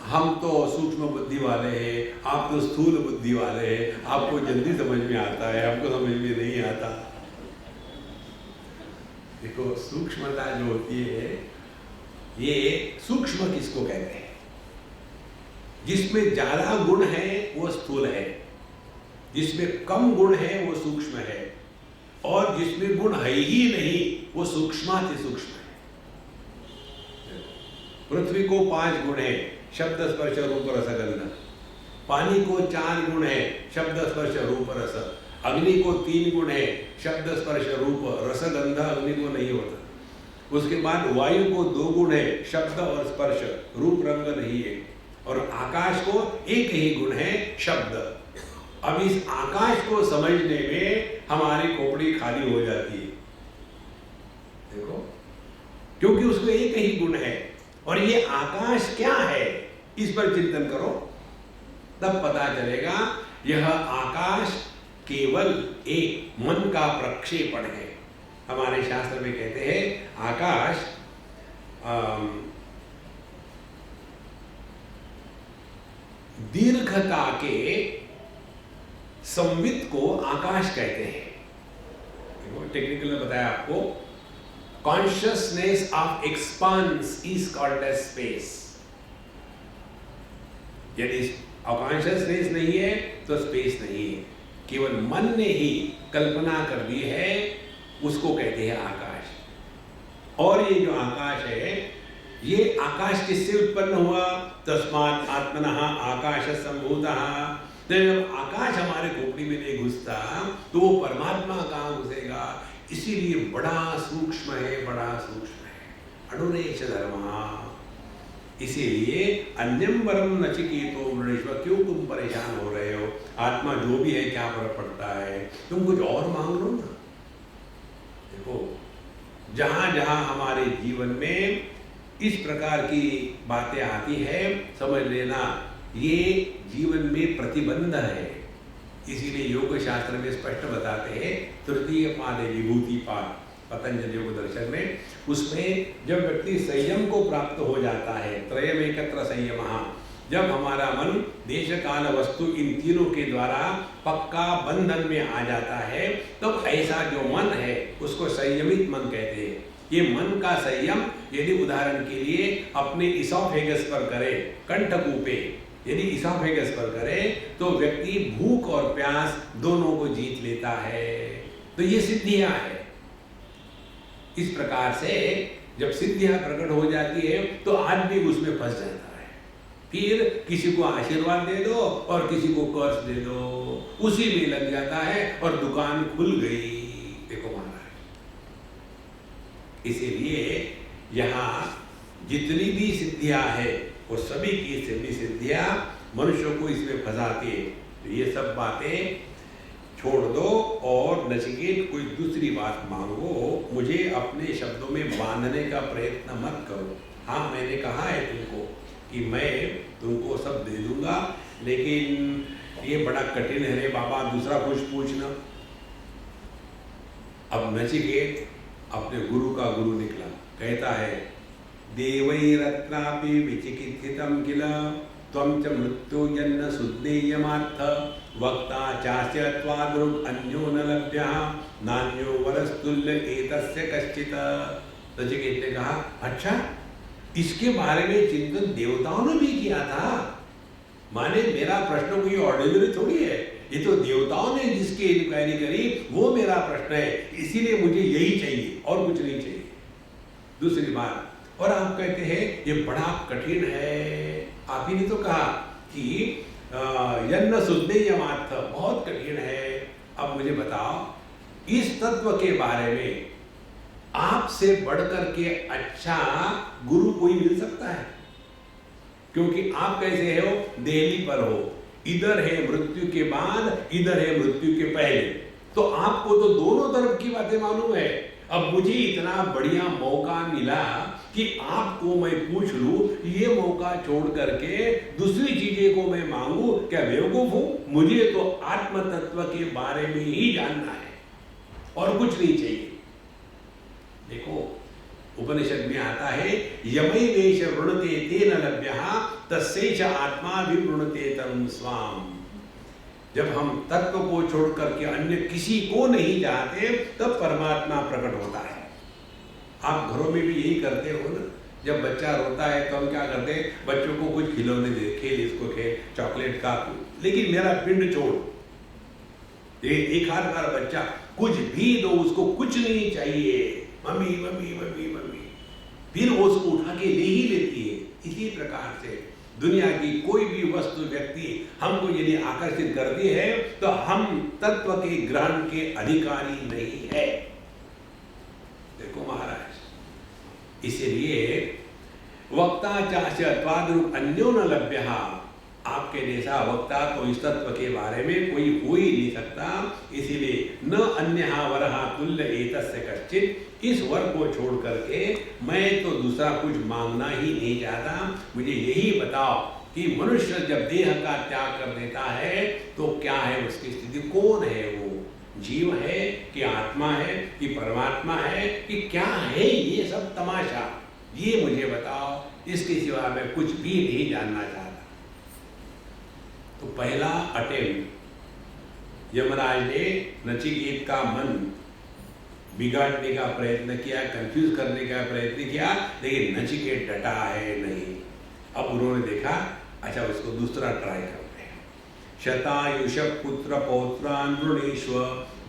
हम तो सूक्ष्म बुद्धि वाले हैं, आप तो स्थूल बुद्धि वाले हैं, आपको जल्दी समझ में आता है, हमको समझ में नहीं आता। देखो, सूक्ष्मता जो होती है, ये सूक्ष्म किसको कहते हैं? जिसमें ज्यादा गुण है वो स्थूल है, जिसमें कम गुण है वो सूक्ष्म है, और जिसमें गुण है ही नहीं वो सूक्ष्माति सूक्ष्म है। पृथ्वी को 5 गुण है, शब्द स्पर्श रूप रस गंध। पानी को 4 गुण है, शब्द स्पर्श रूप रस। अग्नि को 3 गुण है, शब्द स्पर्श रूप रस गंध अग्नि को नहीं होता। उसके बाद वायु को 2 गुण है, शब्द और स्पर्श, रूप रंग नहीं है। और आकाश को एक ही गुण है, शब्द। अब इस आकाश को समझने में हमारी खोपड़ी खाली हो जाती है। देखो, क्योंकि उसको एक ही गुण है, और ये आकाश क्या है इस पर चिंतन करो, तब पता चलेगा यह आकाश केवल एक मन का प्रक्षेपण है। हमारे शास्त्र में कहते हैं आकाश दीर्घता के संवित को आकाश कहते हैं। टेक्निकल में बताया आपको, consciousness of expanse is called as space. यदि कॉन्शियसनेस नहीं है तो स्पेस नहीं है, केवल मन ने ही कल्पना कर दी है, उसको कहते हैं आकाश। और ये जो आकाश है, ये आकाश किससे उत्पन्न हुआ? तस्मात् आत्मनः आकाश संभूतः। जब आकाश हमारे खोपड़ी में नहीं घुसता तो वो परमात्मा कहाँ घुसेगा? इसीलिए बड़ा सूक्ष्म है, बड़ा सूक्ष्म है, अनुरेश धर्मः। इसीलिए अन्यम वरम नचिकेतो वृणीष्व, क्यों तुम परेशान हो रहे हो? आत्मा जो भी है क्या फर्क पड़ता है, तुम कुछ और मांग लो ना। देखो, जहां जहां हमारे जीवन में इस प्रकार की बातें आती है, समझ लेना ये जीवन में प्रतिबंध है। इसीलिए योग शास्त्र में स्पष्ट बताते हैं, तृतीय पाद है विभूति पाद, पतंजलि योग दर्शन में, उसमें जब व्यक्ति संयम को प्राप्त हो जाता है, त्रयम एकत्र संयमः, जब हमारा मन देश काल वस्तु इन तीनों के द्वारा पक्का बंधन में आ जाता है, तब ऐसा जो मन है उसको संयमित मन कहते हैं। ये मन का संयम यदि उदाहरण के लिए अपने इसोफेगस पर करे, कंठकूपे, यदि इसोफेगस पर करे तो व्यक्ति भूख और प्यास दोनों को जीत लेता है। तो ये सिद्धियां है। इस प्रकार से जब सिद्धियां प्रकट हो जाती है तो आदमी उसमें फंस जाता है। फिर किसी को आशीर्वाद दे दो और किसी को कर्ज दे दो, उसी में लग जाता है और दुकान खुल गई। देखो महाराज, इसीलिए यहाँ जितनी भी सिद्धियां है वो सभी की सभी सिद्धियां मनुष्यों को इसमें फंसाती है। तो ये सब बातें छोड़ दो और नचिकेत कोई दूसरी बात मांगो, मुझे अपने शब्दों में बांधने का प्रयत्न मत करो। हाँ, मैंने कहा है तुमको कि मैं तुमको सब दे दूंगा, लेकिन ये बड़ा कठिन है रे बाबा, दूसरा कुछ पूछना। अब नचिकेत अपने गुरु का गुरु निकला, कहता है देवैरत्रापि विचिकित्सितं किल त्वं च मृत्युजन्न सुज्ञेयमार्थ वक्ता चास्य त्वादृक् अन्यो न लभ्यः नान्यो वरस्तुल्य एतस्य कश्चित्। नचिकेत ने कहा, अच्छा इसके बारे में चिंतन देवताओं ने भी किया था? माने मेरा प्रश्न कोई ऑर्डिनरी थोड़ी है, ये तो देवताओं ने जिसकी इंक्वायरी करी वो मेरा प्रश्न है, इसीलिए मुझे यही चाहिए और कुछ नहीं चाहिए। दूसरी बात, और आप कहते हैं ये बड़ा कठिन है, आप ही ने तो कहा कि यन्न सुज्ञेयमार्थ, बहुत कठिन है। अब मुझे बताओ, इस तत्व के बारे में आपसे बढ़कर के अच्छा गुरु कोई मिल सकता है? क्योंकि आप कैसे हो, देहली पर हो, इधर है मृत्यु के बाद, इधर है मृत्यु के पहले, तो आपको तो दोनों तरफ की बातें मालूम है। अब मुझे इतना बढ़िया मौका मिला कि आपको मैं पूछ लूं, ये मौका छोड़ करके दूसरी चीजें को मैं मांगू, क्या बेवकूफ हूं? मुझे तो आत्म तत्व के बारे में ही जानना है और कुछ नहीं चाहिए। देखो उपनिषद में आता है यमैवेश वृणते तेन लभ्यः तस्यैष आत्मा विवृणते तम स्वाम। जब हम तत्व को छोड़ करके अन्य किसी को नहीं चाहते तब परमात्मा प्रकट होता है। आप घरों में भी यही करते हो ना, जब बच्चा रोता है तो हम क्या करते हैं, बच्चों को कुछ खिलौने दे, खेल इसको खेल, चॉकलेट खा, लेकिन मेरा पिंड छोड़। एक आध बार बच्चा कुछ भी दो, उसको कुछ नहीं चाहिए, मम्मी मम्मी मम्मी मम्मी, फिर वो उसको उठा के ले ही लेती है। इसी प्रकार से दुनिया की कोई भी वस्तु व्यक्ति हमको यदि आकर्षित करती है तो हम तत्व के ग्रहण के अधिकारी नहीं है। देखो महाराज, इसलिए वक्ता चास्य त्वादृक् अन्यो न लभ्यः, आपके जैसा वक्ता तो इस तत्व के बारे में कोई हो ही नहीं सकता। इसीलिए न अन्यः वरः तुल्य एतस्य कश्चित्, इस वर को छोड़ करके मैं तो दूसरा कुछ मांगना ही नहीं चाहता। मुझे यही बताओ कि मनुष्य जब देह का त्याग कर देता है तो क्या है उसकी स्थिति, कौन है वो, जीव है कि आत्मा है कि परमात्मा है कि क्या है ये सब तमाशा, ये मुझे बताओ, इसके सिवा मैं कुछ भी नहीं जानना चाहता। तो पहला अटेम्प्ट यमराज ने नचिकेत का मन बिगाड़ने का प्रयत्न किया, कंफ्यूज करने का प्रयत्न किया, लेकिन नचिकेत डटा है नहीं। अब उन्होंने देखा अच्छा उसको दूसरा ट्राई करते हैं। शतायुष पुत्र पौत्रान् वृणीष्व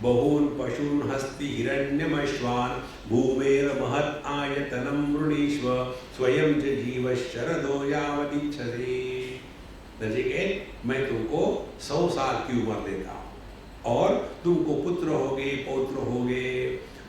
बहून् पशून् हस्ति हिरण्यमश्वान् भूमेर महत् आयतनं वृणीष्व स्वयं च जीव शरदो यावदिच्छसि। नचिकेत, मैं तुमको 100 साल की उम्र देता हूं और तुमको पुत्र होगे, पौत्र होगे,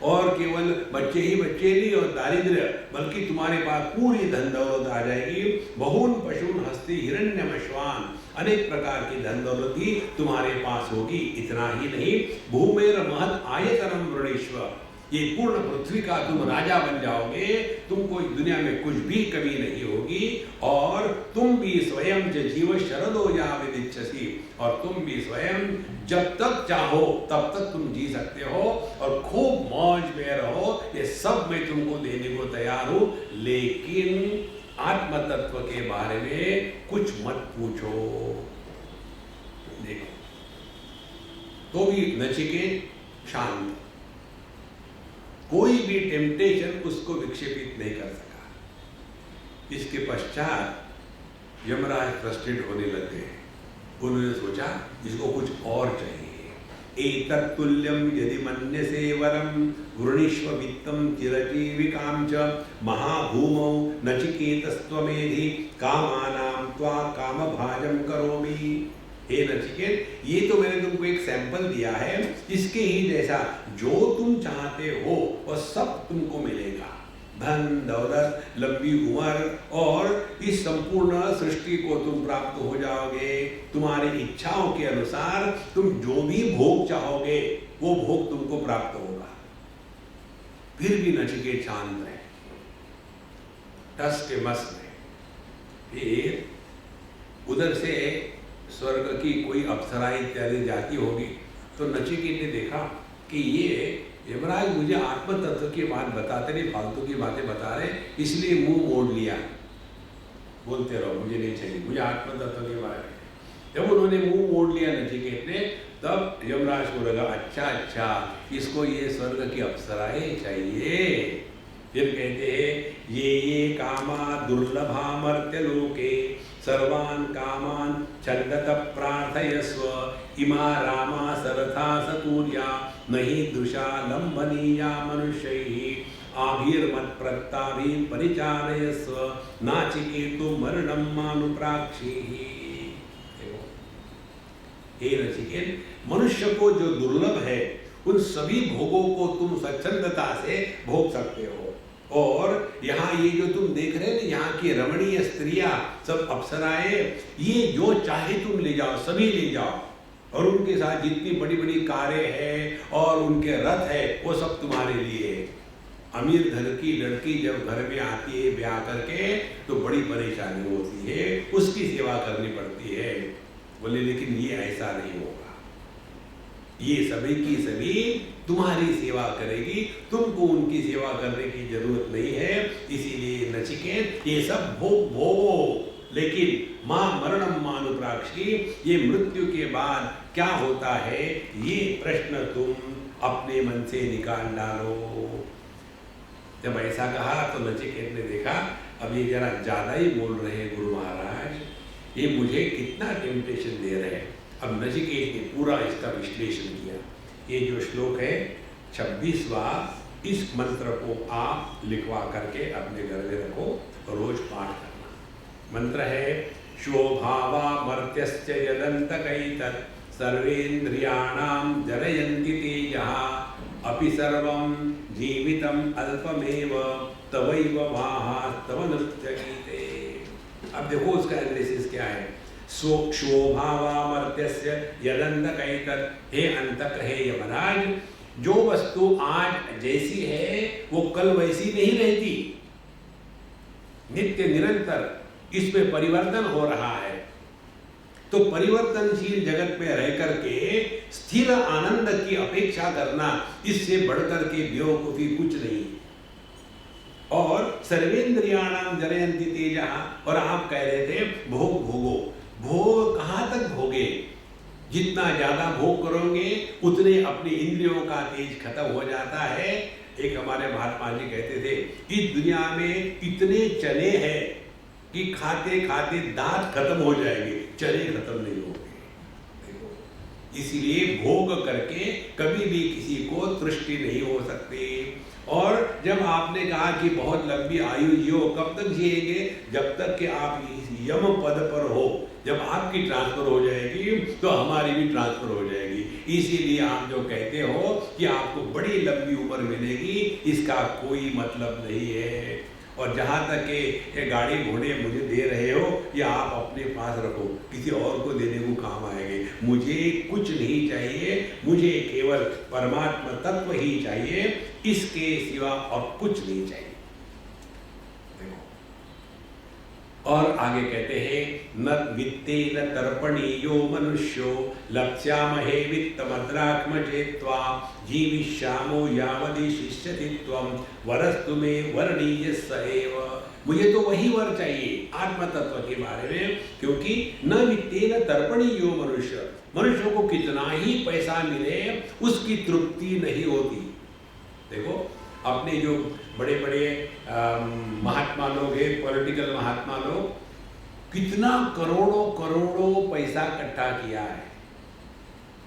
और केवल बच्चे ही बच्चे नहीं और दारिद्र्य, बल्कि तुम्हारे पास पूरी धन दौलत आ जाएगी। बहून पशून हस्ति हिरण्यमश्वान्, अनेक प्रकार की धन दौलत ही तुम्हारे पास होगी। इतना ही नहीं, भूमेर महत् आयतनम वृणीष्व, ये पूर्ण पृथ्वी का तुम राजा बन जाओगे, तुमको दुनिया में कुछ भी कमी नहीं होगी, और तुम भी स्वयं जीव शरदो यावदिच्छसि, और तुम भी स्वयं जब तक चाहो तब तक तुम जी सकते हो और खूब मौज में रहो। ये सब मैं तुमको देने को तैयार हूं, लेकिन आत्म तत्व के बारे में कुछ मत पूछो। देखो तो भी नचिकेत शांत, कोई भी टेम्पटेशन उसको विक्षेपित नहीं कर सका। इसके पश्चात यमराज फ्रस्ट्रेट होने लगे। उन्होंने सोचा इसको कुछ और चाहिए। एतत् तुल्यं यदि मन्यसे वरं वृणीष्व वित्तं चिरजीविकां च महाभूमौ नचिकेतस्त्वमेधि कामानां त्वा कामभाजं करोमि। हे नचिकेत, ये तो मैंने तुमको एक सैंपल दिया है, इसके ही जैसा जो तुम चाहते हो वह सब तुमको मिलेगा। धन दौलत, लंबी उम्र और इस संपूर्ण सृष्टि को तुम प्राप्त हो जाओगे। तुम्हारी इच्छाओं के अनुसार तुम जो भी भोग चाहोगे वो भोग तुमको प्राप्त होगा। फिर भी नचिकेत शांत रहे, टस के मस रहे। फिर उधर से स्वर्ग की कोई अप्सरा इत्यादि जाती होगी, तो नचिकेत ने देखा कि ये यमराज मुझे आत्म तत्व की बात बताते नहीं, फालतू की बातें बता रहे, इसलिए मुंह मोड़ लिया। बोलते रहो, मुझे नहीं चाहिए, मुझे आत्म तत्व के बारे में। जब उन्होंने मुंह मोड़ लिया नचिकेत ने, तब यमराज को लगा अच्छा इसको ये स्वर्ग की अप्सराएं चाहिए। फिर कहते हैं ये कामा दुर्लभा मर्त्य लोके सर्वान् कामान् छन्दत प्रार्थयस्व इमा रामा सरथा सतूर्या नहि दृशा लंबनीया मनुष्यैः आभिर्मत्प्रत्ताभि परिचारयस्व नाचिकेतो मरणं मानुप्राक्षीः। हे नचिकेत, मनुष्य को जो दुर्लभ है उन सभी भोगों को तुम स्वच्छंदता से भोग सकते हो। और यहाँ ये जो तुम देख रहे हैं ना, यहाँ की रमणीय स्त्रियां सब अप्सराएं, ये जो चाहे तुम ले जाओ, सभी ले जाओ, और उनके साथ जितनी बड़ी बड़ी कारें हैं और उनके रथ है वो सब तुम्हारे लिए है। अमीर घर की लड़की जब घर में आती है ब्याह करके तो बड़ी परेशानी होती है, उसकी सेवा करनी पड़ती है। बोले लेकिन ये ऐसा नहीं होगा, ये सभी की सभी तुम्हारी सेवा करेगी, तुमको उनकी सेवा करने की जरूरत नहीं है। इसीलिए नचिकेत ये सब भोग भोगो, लेकिन मां मरणम मानुप्राक्षी, ये मृत्यु के बाद क्या होता है ये प्रश्न तुम अपने मन से निकाल डालो। जब ऐसा कहा तो नचिकेत ने देखा अब ये जरा ज्यादा ही बोल रहे हैं गुरु महाराज, ये मुझे कितना टेम्पटेशन दे रहे हैं। अब नचिकेत ने पूरा इसका विश्लेषण किया। ये जो श्लोक है 26वां, इस मंत्र को आप लिखवा करके अपने घर में रखो, रोज पाठ करना। मंत्र है शोभावा मर्त्यस्य यदन्तकैतत् सर्वेन्द्रियाणां जरयन्ति तेजः अपि सर्वं जीवितम् अल्पमेव तवैव माहास्तव नृत्यगीते। अब देखो उसका एनालिसिस क्या है। शोभावामर्त्यस्य यदन्तकैतत्, हे अंतक है यमराज, जो वस्तु आज जैसी है वो कल वैसी नहीं रहती, नित्य निरंतर इसमें परिवर्तन हो रहा है। तो परिवर्तनशील जगत में रह करके स्थिर आनंद की अपेक्षा करना, इससे बढ़कर के बेवकूफी कुछ नहीं। और सर्वेन्द्रियाणाम जरयन्ति तेजः, और आप कह रहे थे भोग भोगो, भोग कहाँ तक भोगे, जितना ज्यादा भोग करोगे उतने अपनी इंद्रियों का तेज खत्म हो जाता है। एक हमारे महात्मा जी कहते थे इस दुनिया में इतने चने हैं कि खाते खाते दांत खत्म हो जाएंगे, चने खत्म नहीं होंगे। इसीलिए भोग करके कभी भी किसी को तृष्टि नहीं हो सकती। और जब आपने कहा कि बहुत लंबी आयु जियो, कब तक जिएंगे, जब तक कि आप यम पद पर हो। जब आपकी ट्रांसफर हो जाएगी तो हमारी भी ट्रांसफर हो जाएगी। इसीलिए आप जो कहते हो कि आपको बड़ी लंबी उम्र मिलेगी, इसका कोई मतलब नहीं है। और जहाँ तक कि ये गाड़ी घोड़े मुझे दे रहे हो, या आप अपने पास रखो, किसी और को देने को काम आएंगे। मुझे कुछ नहीं चाहिए, मुझे केवल परमात्मा तत्व ही चाहिए, इसके सिवा और कुछ नहीं चाहिए। और आगे कहते हैं न वित्तेन तर्पणीयो मनुष्यो लप्स्यामहे वित्तमद्राक्म चेत्वा जीविष्यामो यावदिशिष्यति त्वं वरस्तु मे वर्णीय स एव। मुझे तो वही वर चाहिए आत्म तत्व के बारे में, क्योंकि न वित्तेन तर्पणीयो मनुष्य, मनुष्य को कितना ही पैसा मिले उसकी तृप्ति नहीं होती। देखो अपने जो बड़े बड़े महात्मा लोग हैं, पॉलिटिकल महात्मा लोग, कितना करोड़ों करोड़ों पैसा इकट्ठा किया है,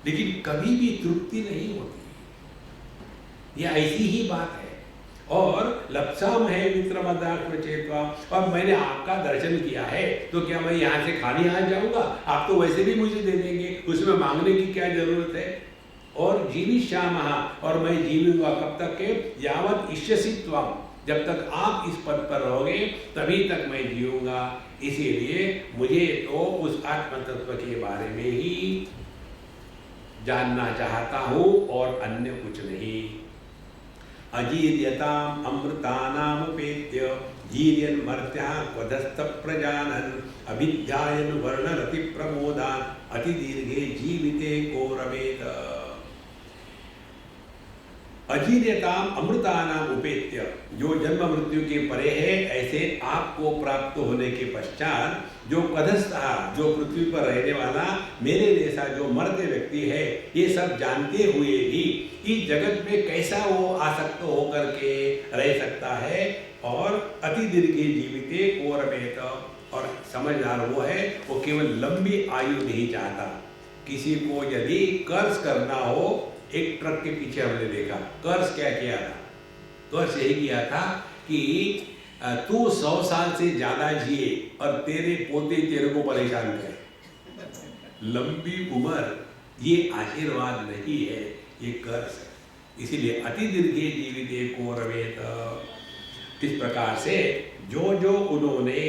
लेकिन कभी भी तृप्ति नहीं होती। यह ऐसी ही बात है। और लप्साम है मित्रमदार्थ चेतवा, अब मैंने आपका दर्शन किया है तो क्या मैं यहाँ से खाली आ जाऊंगा? आप तो वैसे भी मुझे दे देंगे, उसमें मांगने की क्या जरूरत है। और जीविष्यामः, और मैं जीवूंगा कब तक के, यावत इष्यसि त्वं, जब तक आप इस पद पर रहोगे तभी तक मैं जीऊंगा। इसीलिए मुझे तो उस आत्म तत्व के बारे में ही जानना चाहता हूँ और अन्य कुछ नहीं। अजीर्यताम अमृतानामुपेत्य जीर्यन् मर्त्यः क्वधस्थ प्रजानन् अभिध्यायन् वर्णरति प्रमोदान् अतिदीर्घे जीविते को रमेत। अजीर्यताम अमृतानाम उपेत्य, जो जन्म मृत्यु के परे है, ऐसे आपको प्राप्त होने के पश्चात जो कधस्था, जो पृथ्वी पर रहने वाला मेरे जैसा जो मर्त्य व्यक्ति है, ये सब जानते हुए भी इस जगत में कैसा वो आसक्त होकर के रह सकता है और अति दीर्घे जीविते कोरमेत, और समझदार वो है, वो केवल लंबी आयु नहीं चाहता। किसी को यदि कर्ज करना हो, एक ट्रक के पीछे हमने देखा कर्ज क्या किया था, कर्ज यही किया था कि तू 100 साल से ज्यादा जिए और तेरे पोते तेरे को परेशान करे। लंबी उम्र ये आशीर्वाद नहीं है, ये कर्ज है। इसीलिए अति दीर्घे जीविते को रमेत। इस प्रकार से जो जो उन्होंने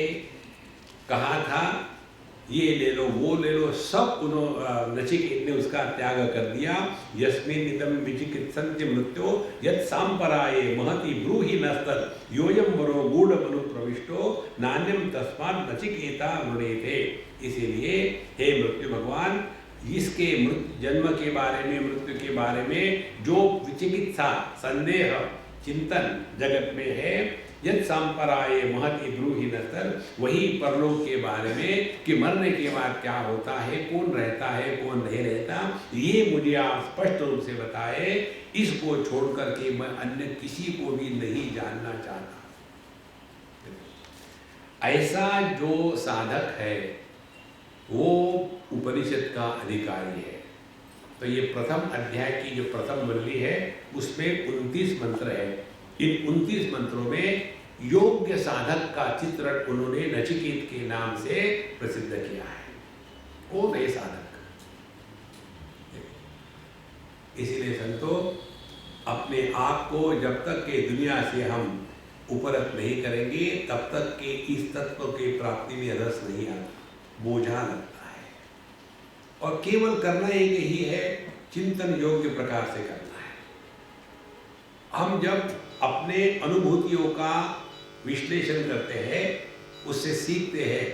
कहा था, ये ले लो वो ले लो, सब उन्होंने नचिकेत ने उसका त्याग कर दिया। यस्मिन् इदं विचिकित्सन्ति मृत्यो यत् सांपराये महति ब्रूहि नस्तत् योऽयं वरो गूढ़मनु प्रविष्टो नान्यं तस्मात् नचिकेता वृणीते। इसीलिए हे मृत्यु भगवान, इसके जन्म के बारे में, मृत्यु के बारे में जो विचिकित्सा, संदेह, चिंतन जगत में है, यद सांपराये महति ब्रूहि नस्तत्, वही परलोक के बारे में कि मरने के बाद क्या होता है, कौन रहता है, कौन नहीं रहता, ये मुझे आप स्पष्ट रूप से बताए। इसको छोड़ करके मैं अन्य किसी को भी नहीं जानना चाहता। ऐसा जो साधक है वो उपनिषद का अधिकारी है। तो ये प्रथम अध्याय की जो प्रथम वल्ली है उसमें 29 मंत्र है। इन 29 मंत्रों में योग्य साधक का चित्रण उन्होंने नचिकेत के नाम से प्रसिद्ध किया है। कौन है साधक? इसीलिए संतो, अपने आप को जब तक के दुनिया से हम उपरत नहीं करेंगे तब तक के इस तत्व के प्राप्ति में रस नहीं आता, बोझा लगता है। और केवल करना एक ही है, चिंतन योग्य प्रकार से करना है। हम जब अपने अनुभूतियों का विश्लेषण करते हैं, उससे सीखते हैं,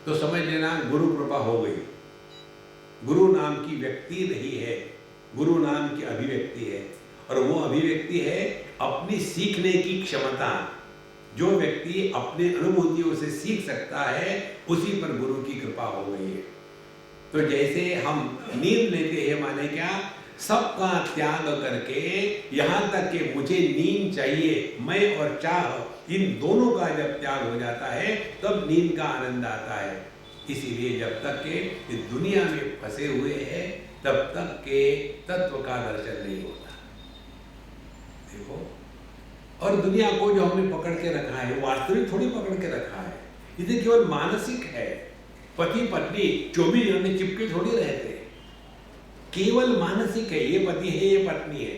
तो समझ लेना गुरु कृपा हो गई। गुरु नाम की व्यक्ति नहीं है, गुरु नाम की अभिव्यक्ति है, और वो अभिव्यक्ति है अपनी सीखने की क्षमता। जो व्यक्ति अपने अनुभूतियों से सीख सकता है, उसी पर गुरु की कृपा हो गई है। तो जैसे हम नींद लेते हैं, माने क्या, सबका त्याग करके यहाँ तक कि मुझे नींद चाहिए, मैं और चाह, इन दोनों का जब त्याग हो जाता है तब नींद का आनंद आता है। इसीलिए जब तक के इस दुनिया में फंसे हुए हैं तब तक के तत्व का दर्शन नहीं होता। देखो, और दुनिया को जो हमने पकड़ के रखा है, वास्तविक थोड़ी पकड़ के रखा है, ये केवल मानसिक है। पति पत्नी 24 घंटे चिपके थोड़ी रहते, केवल मानसिक है। ये पति है, ये पत्नी है।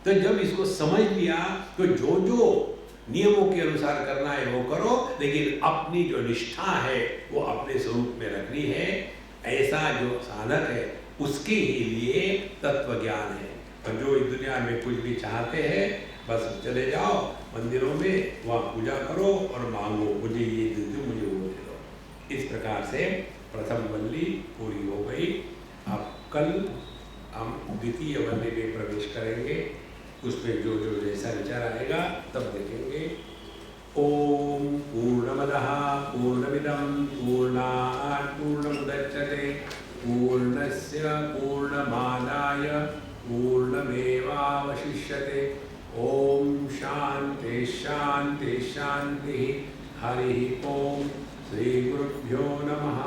तो जब इसको समझ लिया तो जो जो नियमों के अनुसार करना है वो करो, लेकिन अपनी जो निष्ठा है वो अपने स्वरूप में रखनी है। ऐसा जो साधक है उसके ही लिए तत्व ज्ञान है। और जो इस दुनिया में कुछ भी चाहते हैं, बस चले जाओ मंदिरों में, वहाँ पूजा करो और मांगो, मुझे ये दे दो, मुझे वो दे दो। इस प्रकार से प्रथम वल्ली पूरी हो गई। अब कल हम द्वितीय वल्ली में प्रवेश करेंगे, उसमें जो जो जैसा विचार आएगा तब देखेंगे। ओम पूर्णमदः पूर्णमिदं पूर्णात् पूर्णमुदच्यते पूर्णस्य पूर्णमादाय पूर्णमेवावशिष्यते। ओम शांति शांति शांति। हरि ओम। श्री गुरुभ्यो नमः।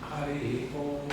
हरि ओम।